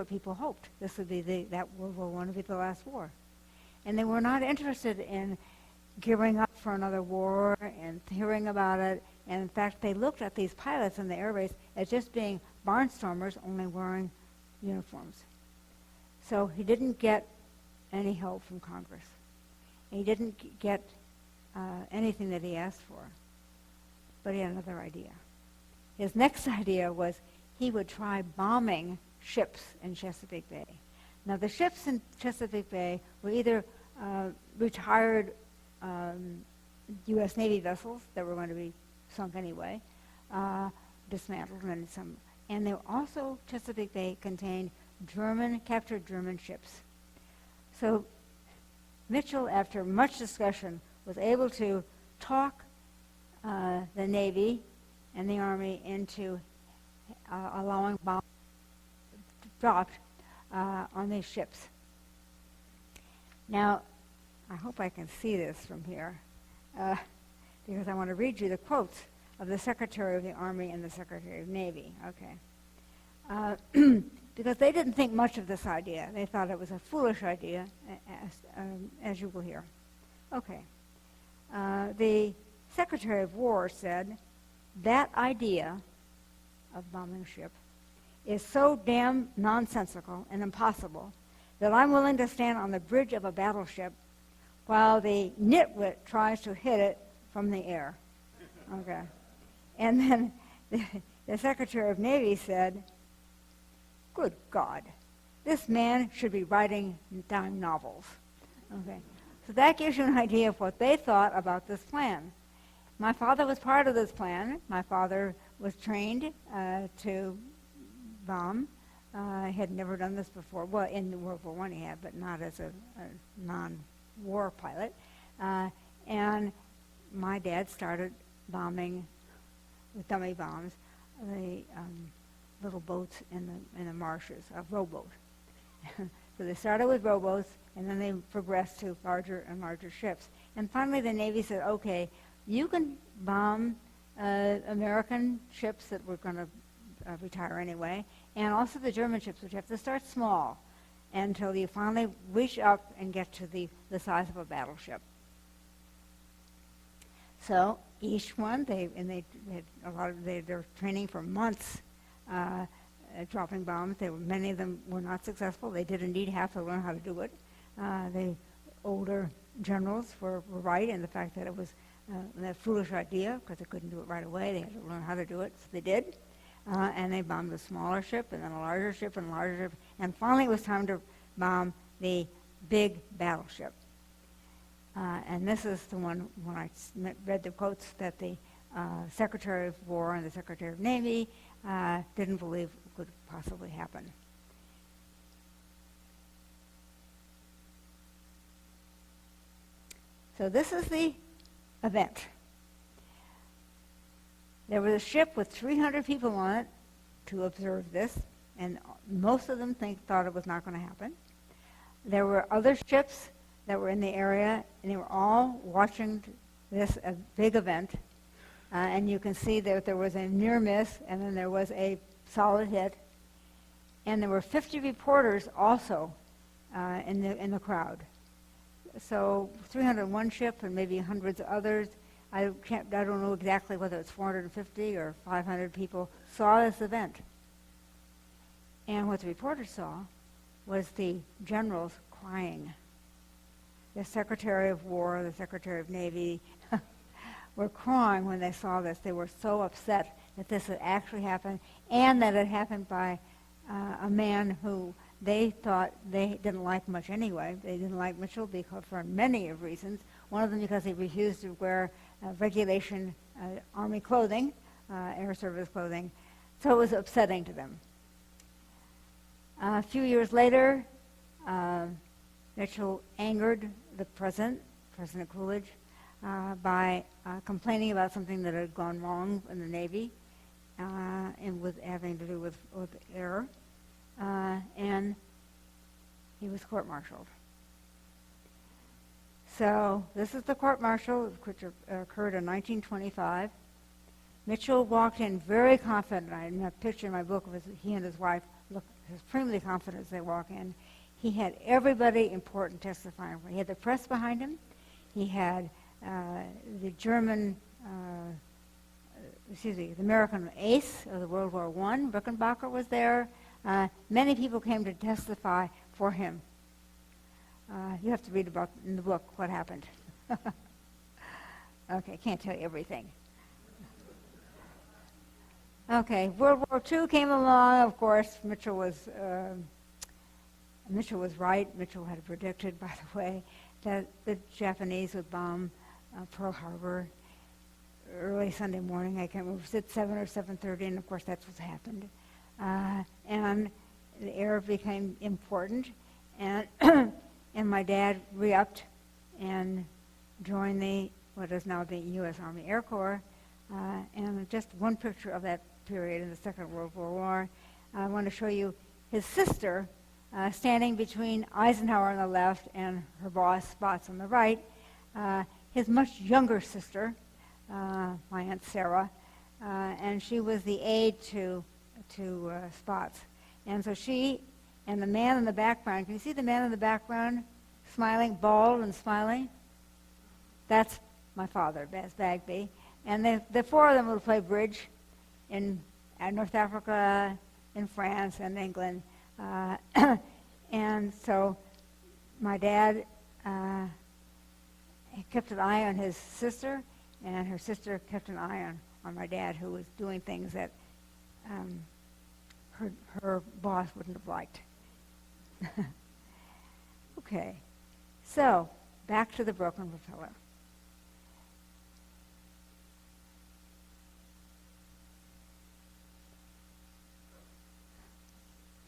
Speaker 2: people hoped. This would be that World War I would be the last war. And they were not interested in gearing up for another war and hearing about it. And in fact, they looked at these pilots in the air race as just being barnstormers, only wearing uniforms. So he didn't get any help from Congress. He didn't get anything that he asked for. But he had another idea. His next idea was he would try bombing ships in Chesapeake Bay. Now, the ships in Chesapeake Bay were either retired U.S. Navy vessels that were going to be sunk anyway, dismantled, and they were also, Chesapeake Bay contained captured German ships. So Mitchell, after much discussion, was able to talk the Navy and the Army into allowing bombs dropped on these ships. Now, I hope I can see this from here, because I want to read you the quotes of the Secretary of the Army and the Secretary of the Navy. Okay. Because they didn't think much of this idea. They thought it was a foolish idea, as you will hear. Okay. The Secretary of War said, that idea of bombing a ship is so damn nonsensical and impossible that I'm willing to stand on the bridge of a battleship while the nitwit tries to hit it from the air. Okay. And then the Secretary of Navy said, good God, this man should be writing dime novels. Okay. So that gives you an idea of what they thought about this plan. My father was part of this plan. My father was trained to bomb. He had never done this before. Well, in World War I he had, but not as a non-war pilot. And my dad started bombing with dummy bombs the little boats in the marshes, a rowboat. So they started with rowboats, and then they progressed to larger and larger ships. And finally the Navy said, okay, you can bomb American ships that were going to retire anyway, and also the German ships, which have to start small until you finally reach up and get to the size of a battleship. So each one, they had a lot of their training for months dropping bombs. Many of them were not successful. They did indeed have to learn how to do it. The older generals were right in the fact that it was a foolish idea because they couldn't do it right away. They had to learn how to do it, so they did. And they bombed a smaller ship and then a larger ship and a larger ship. And finally it was time to bomb the Big Battleship. And this is the one when I read the quotes that the Secretary of War and the Secretary of Navy didn't believe could possibly happen. So this is the event. There was a ship with 300 people on it to observe this, and most of them thought it was not going to happen. There were other ships that were in the area, and they were all watching this a big event. And you can see that there was a near miss, and then there was a solid hit. And there were 50 reporters also in the crowd. So 301 ship and maybe hundreds of others. I don't know exactly whether it's 450 or 500 people saw this event. And what the reporters saw was the generals crying. The Secretary of War, the Secretary of Navy were crying when they saw this. They were so upset that this had actually happened, and that it happened by a man who they thought they didn't like much anyway. They didn't like Mitchell because for many of reasons. One of them because he refused to wear regulation Army clothing, Air Service clothing. So it was upsetting to them. A few years later, Mitchell angered the President Coolidge, by complaining about something that had gone wrong in the Navy and with having to do with air, and he was court-martialed. So this is the court-martial, which occurred in 1925. Mitchell walked in very confident. I have a picture in my book of he and his wife look supremely confident as they walk in. He had everybody important testifying. He had the press behind him. He had the American ace of the World War I, Rickenbacker, was there. Many people came to testify for him. You have to read about in the book what happened. Okay, can't tell you everything. Okay, World War II came along. Of course, Mitchell was right. Mitchell had predicted, by the way, that the Japanese would bomb Pearl Harbor early Sunday morning. I can't remember if it's at 7 or 7:30, and of course that's what happened. And the air became important, and and my dad re-upped and joined what is now the U.S. Army Air Corps. And just one picture of that period in the Second World War. I want to show you his sister standing between Eisenhower on the left and her boss, Spots, on the right. His much younger sister, my Aunt Sarah, and she was the aide to Spots. And so she and the man in the background, can you see the man in the background smiling, bald and smiling? That's my father, Bagby. And the four of them would play bridge in North Africa, in France, and England. And so my dad kept an eye on his sister, and her sister kept an eye on my dad, who was doing things that her boss wouldn't have liked. Okay, so back to the broken propeller.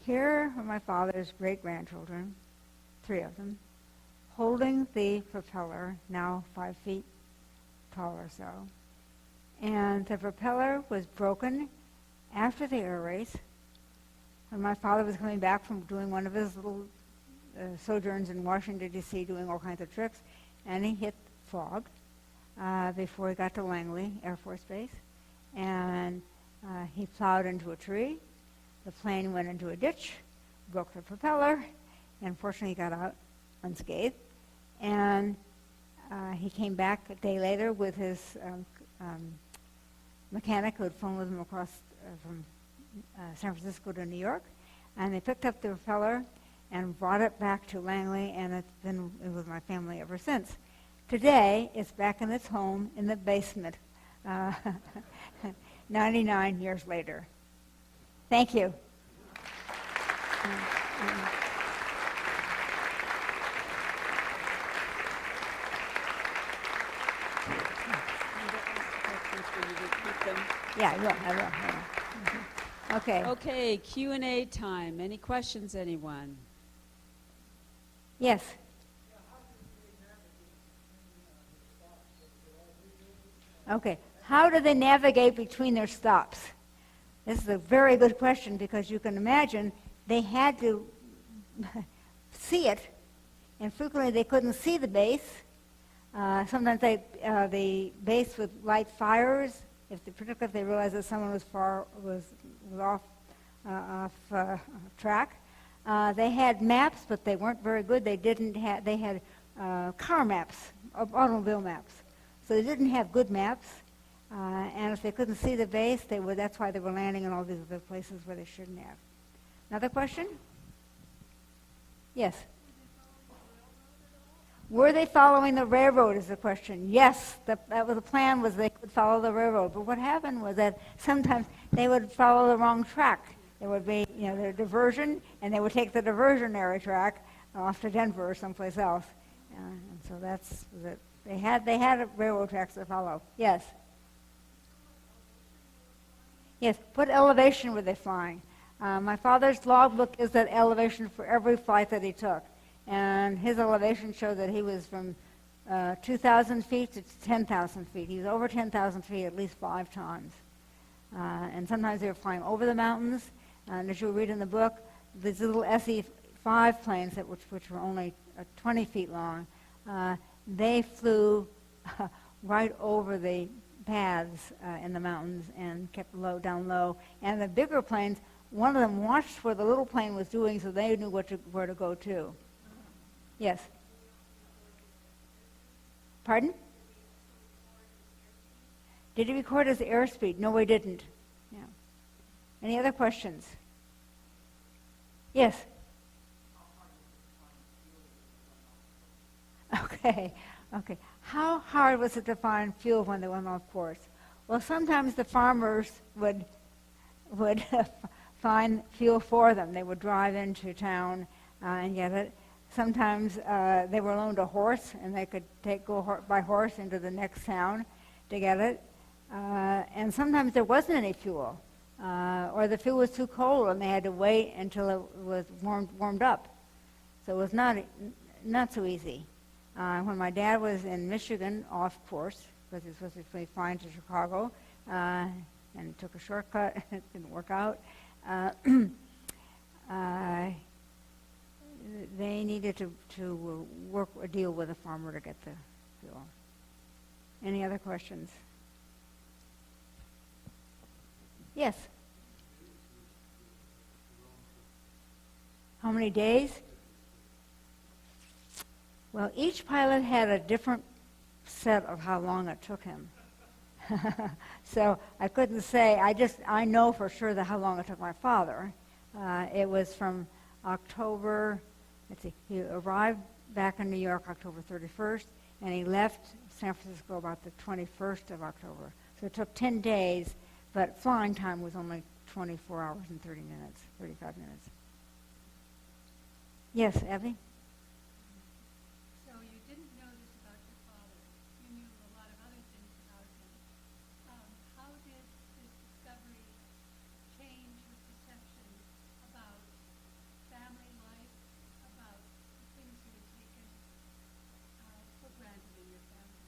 Speaker 2: Here are my father's great-grandchildren, 3 of them, holding the propeller, now 5 feet tall or so. And the propeller was broken after the air race, when my father was coming back from doing one of his little sojourns in Washington, D.C., doing all kinds of tricks, and he hit fog before he got to Langley Air Force Base. And he plowed into a tree. The plane went into a ditch, broke the propeller, and fortunately got out unscathed. And he came back a day later with his mechanic who had flown with him across from San Francisco to New York. And they picked up the propeller and brought it back to Langley, and it's been with my family ever since. Today, it's back in its home in the basement, 99 years later. Thank you. Yeah, I will. Mm-hmm. Okay.
Speaker 1: Okay, Q&A time. Any questions, anyone?
Speaker 2: Yes. Okay. how do they navigate between their stops? This is a very good question because you can imagine they had to see it, and frequently they couldn't see the base. Sometimes the base would light fires, particularly if they realized that someone was off track. They had maps, but they weren't very good. They had car maps, automobile maps. So they didn't have good maps. And if they couldn't see the base, that's why they were landing in all these other places where they shouldn't have. Another question? Yes. Were they following the railroad is the question. Yes, that was the plan, was they could follow the railroad. But what happened was that sometimes they would follow the wrong track. There would be, their diversion, and they would take the diversionary track off to Denver or someplace else. And so that's it. They had railroad tracks to follow. Yes. Yes. What elevation were they flying? My father's logbook is that elevation for every flight that he took. And his elevation showed that he was from 2,000 feet to 10,000 feet. He was over 10,000 feet at least 5 times. And sometimes they were flying over the mountains. And as you'll read in the book, these little SE-5 planes, which were only 20 feet long, they flew right over the paths in the mountains and kept down low. And the bigger planes, one of them watched what the little plane was doing so they knew where to go to. Yes. Pardon? Did he record his airspeed? No, he didn't. Yeah. Any other questions? Yes. Okay. How hard was it to find fuel when they went off course? Well, sometimes the farmers would find fuel for them. They would drive into town and get it. Sometimes they were loaned a horse, and they could go by horse into the next town to get it. And sometimes there wasn't any fuel, or the fuel was too cold, and they had to wait until it was warmed up. So it was not so easy. When my dad was in Michigan off course, because he was supposed to be flying to Chicago, and took a shortcut, it didn't work out. They needed to work or deal with a farmer to get the fuel. Any other questions? Yes. How many days? Well, each pilot had a different set of how long it took him. So I couldn't say. I know for sure how long it took my father. It was from October. He arrived back in New York October 31st, and he left San Francisco about the 21st of October. So it took 10 days, but flying time was only 24 hours and 35 minutes. Yes, Abby?
Speaker 3: So you didn't know this about your father. You knew a lot of other things about him. How did this discovery change your perception about family life, about the things you had taken for granted in your family?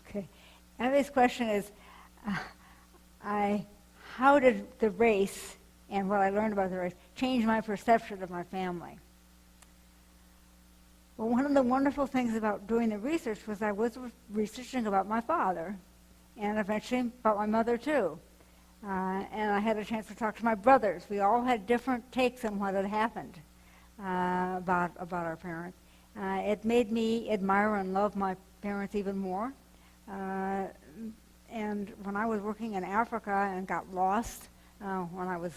Speaker 2: Okay. Abby's question is, how did the race and what I learned about the race change my perception of my family? Well, one of the wonderful things about doing the research was I was researching about my father and eventually about my mother too. And I had a chance to talk to my brothers. We all had different takes on what had happened about our parents. It made me admire and love my parents even more. And when I was working in Africa and got lost, when I was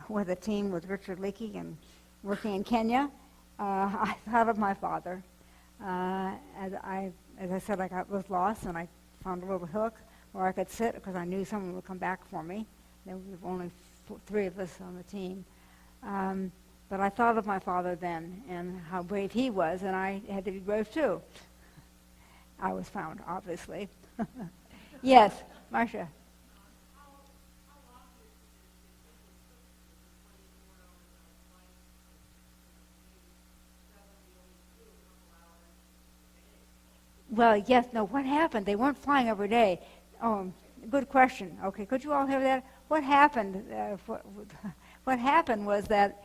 Speaker 2: with a team with Richard Leakey and working in Kenya, I thought of my father. As I said, was lost, and I found a little hillock where I could sit because I knew someone would come back for me. There were only 3 of us on the team. But I thought of my father then and how brave he was, and I had to be brave too. I was found, obviously. Yes, Marcia. Well, yes, no, what happened? They weren't flying every day. good question. Okay, could you all hear that? What happened? What happened was that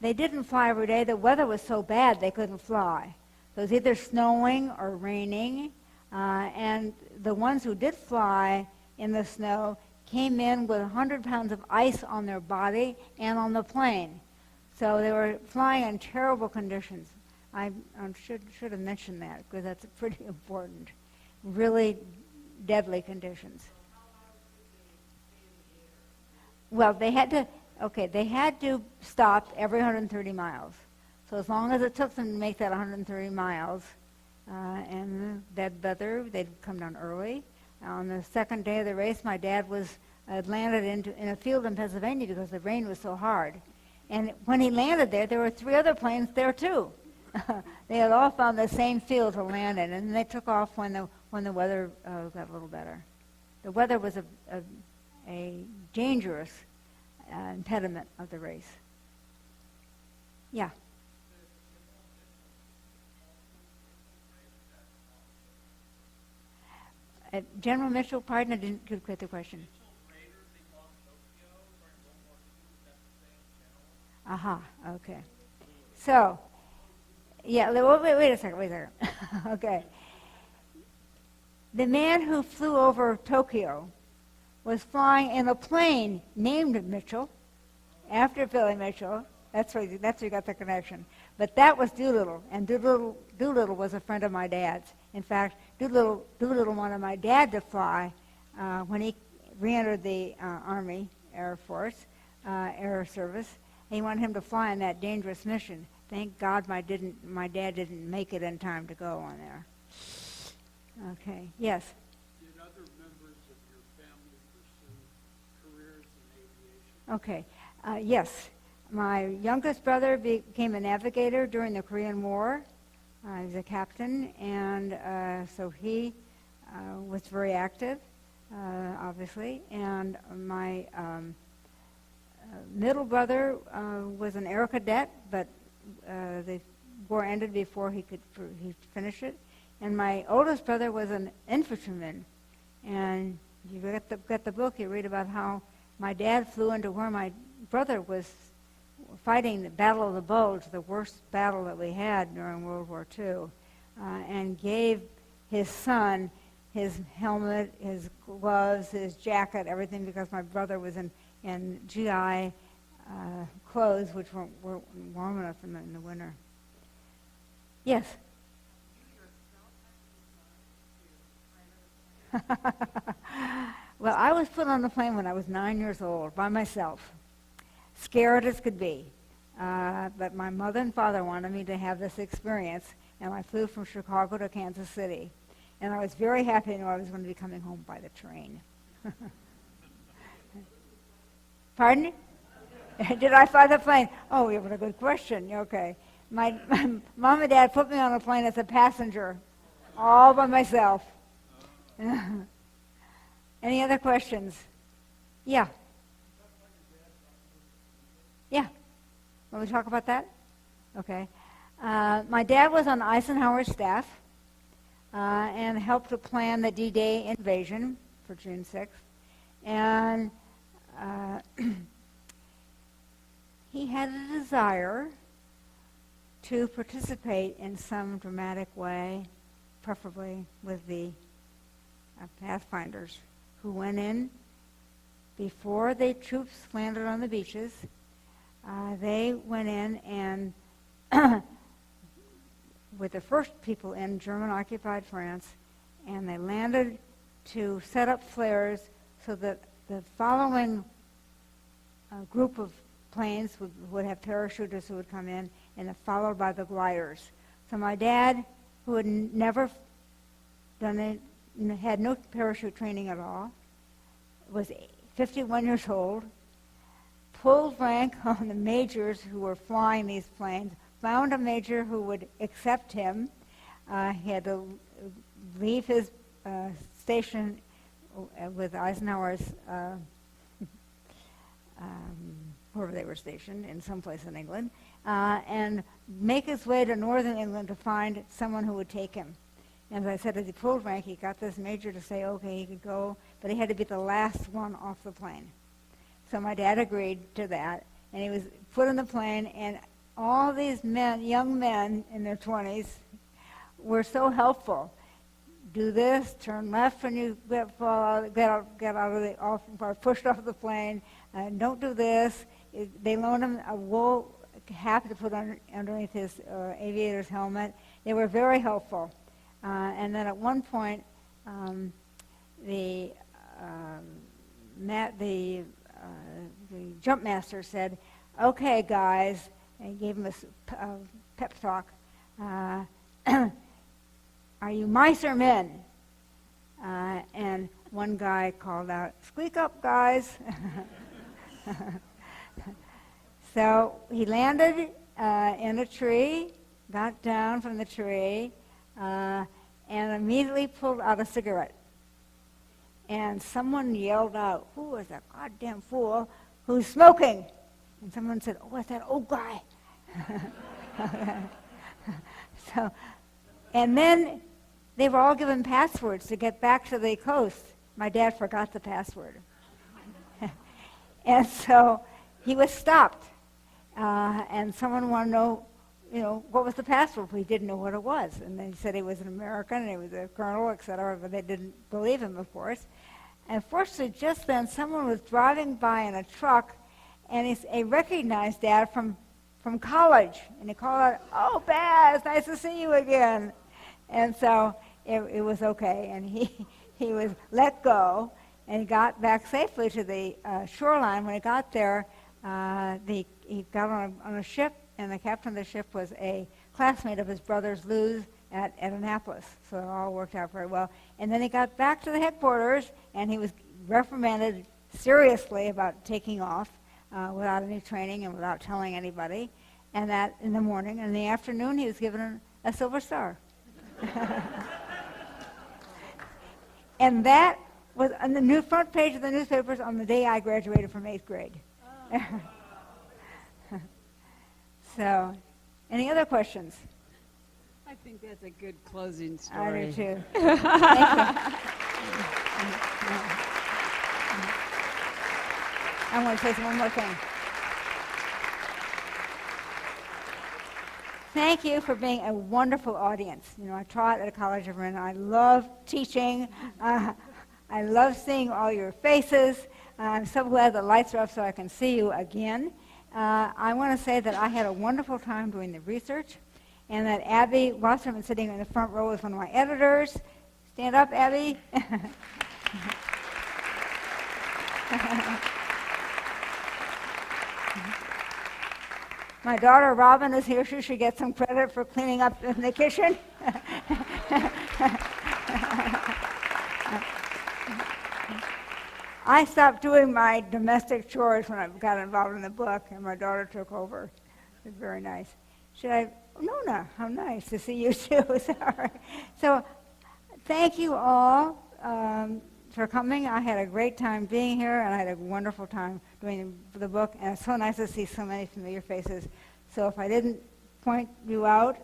Speaker 2: they didn't fly every day. The weather was so bad they couldn't fly. So it was either snowing or raining, and the ones who did fly in the snow came in with 100 pounds of ice on their body and on the plane. So they were flying in terrible conditions. I should have mentioned that because that's pretty important. Really deadly conditions. Well, they had to stop every 130 miles. So as long as it took them to make that 130 miles, and that weather, they'd come down early. On the second day of the race, my dad landed in a field in Pennsylvania because the rain was so hard. And when he landed there were 3 other planes there too. They had all found the same field to land in, and they took off when the weather got a little better. The weather was a dangerous impediment of the race. Yeah. General Mitchell, pardon, I didn't get the question. Aha, okay. So, yeah, wait a second. Okay. The man who flew over Tokyo was flying in a plane named Mitchell, after Billy Mitchell. That's where you got the connection. But that was Doolittle, and Doolittle was a friend of my dad's. In fact, Doolittle wanted my dad to fly when he re-entered the Army, Air Force, Air Service. He wanted him to fly on that dangerous mission. Thank God my dad didn't make it in time to go on there. Okay, yes?
Speaker 4: Did other members of your family pursue careers in aviation?
Speaker 2: Okay, yes. My youngest brother became a navigator during the Korean War. He was a captain, and so he was very active, obviously. And my middle brother was an air cadet, but the war ended before he could finish it. And my oldest brother was an infantryman. And you get the book, you read about how my dad flew into where my brother was fighting the Battle of the Bulge, the worst battle that we had during World War II, and gave his son his helmet, his gloves, his jacket, everything, because my brother was in GI clothes, which weren't warm enough in the winter. Yes? Well, I was put on the plane when I was 9 years old by myself, scared as could be. But my mother and father wanted me to have this experience, and I flew from Chicago to Kansas City. And I was very happy to know I was going to be coming home by the train. Pardon? Did I fly the plane? Oh, what a good question. Okay. My mom and dad put me on a plane as a passenger, all by myself. Any other questions? Yeah. Yeah. Want to talk about that? Okay. My dad was on Eisenhower's staff and helped to plan the D-Day invasion for June 6th. And he had a desire to participate in some dramatic way, preferably with the Pathfinders, who went in before the troops landed on the beaches. They went in and with the first people in German-occupied France, and they landed to set up flares so that the following group of planes would have parachutists who would come in, and followed by the gliders. So my dad, who had never done it, had no parachute training at all, was 51 years old, pulled rank on the majors who were flying these planes, found a major who would accept him. He had to leave his station with Eisenhower's, wherever they were stationed, in some place in England, and make his way to northern England to find someone who would take him. And as I said, as he pulled rank, he got this major to say, okay, he could go, but he had to be the last one off the plane. So my dad agreed to that, and he was put in the plane, and all these men, young men in their 20s, were so helpful. Do this, turn left when you get out of the pushed off the plane. Don't do this. They loaned him a wool cap to put underneath his aviator's helmet. They were very helpful. And then at one point, the jump master said, "Okay, guys," and he gave him a pep talk. "Are you mice or men?" And one guy called out, "Squeak up, guys." So he landed in a tree, got down from the tree, and immediately pulled out a cigarette. And someone yelled out, "Who is that goddamn fool who's smoking?" And someone said, "Oh, it's that old guy." So, and then they were all given passwords to get back to the coast. My dad forgot the password. And so he was stopped. And someone wanted to know, what was the password? We didn't know what it was. And they said he was an American and he was a colonel, et cetera, but they didn't believe him, of course. And fortunately, just then, someone was driving by in a truck, and he recognized Dad from college. And he called out, "Oh, Baz, nice to see you again." And so it was okay, and he was let go, and he got back safely to the shoreline. When he got there, he got on a ship, and the captain of the ship was a classmate of his brother's, Lou's, at Annapolis. So it all worked out very well. And then he got back to the headquarters, and he was reprimanded seriously about taking off without any training and without telling anybody. And that in the morning. And in the afternoon, he was given a Silver Star. And that was on the new front page of the newspapers on the day I graduated from 8th grade. So, any other questions?
Speaker 1: I think that's a good closing story.
Speaker 2: I do too. Thank you. I want to say one more thing. Thank you for being a wonderful audience. I taught at College of Marin. I love teaching. I love seeing all your faces. I'm so glad the lights are up so I can see you again. I want to say that I had a wonderful time doing the research, and that Abby Wasserman, sitting in the front row, is one of my editors. Stand up, Abby. My daughter Robin is here. She should get some credit for cleaning up in the kitchen. I stopped doing my domestic chores when I got involved in the book, and my daughter took over. It was very nice. Nona, how nice to see you too. So thank you all for coming. I had a great time being here, and I had a wonderful time doing the book, and it's so nice to see so many familiar faces. So if I didn't point you out,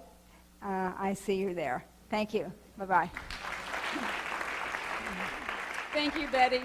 Speaker 2: I see you there. Thank you. Bye-bye.
Speaker 1: Thank you, Betty.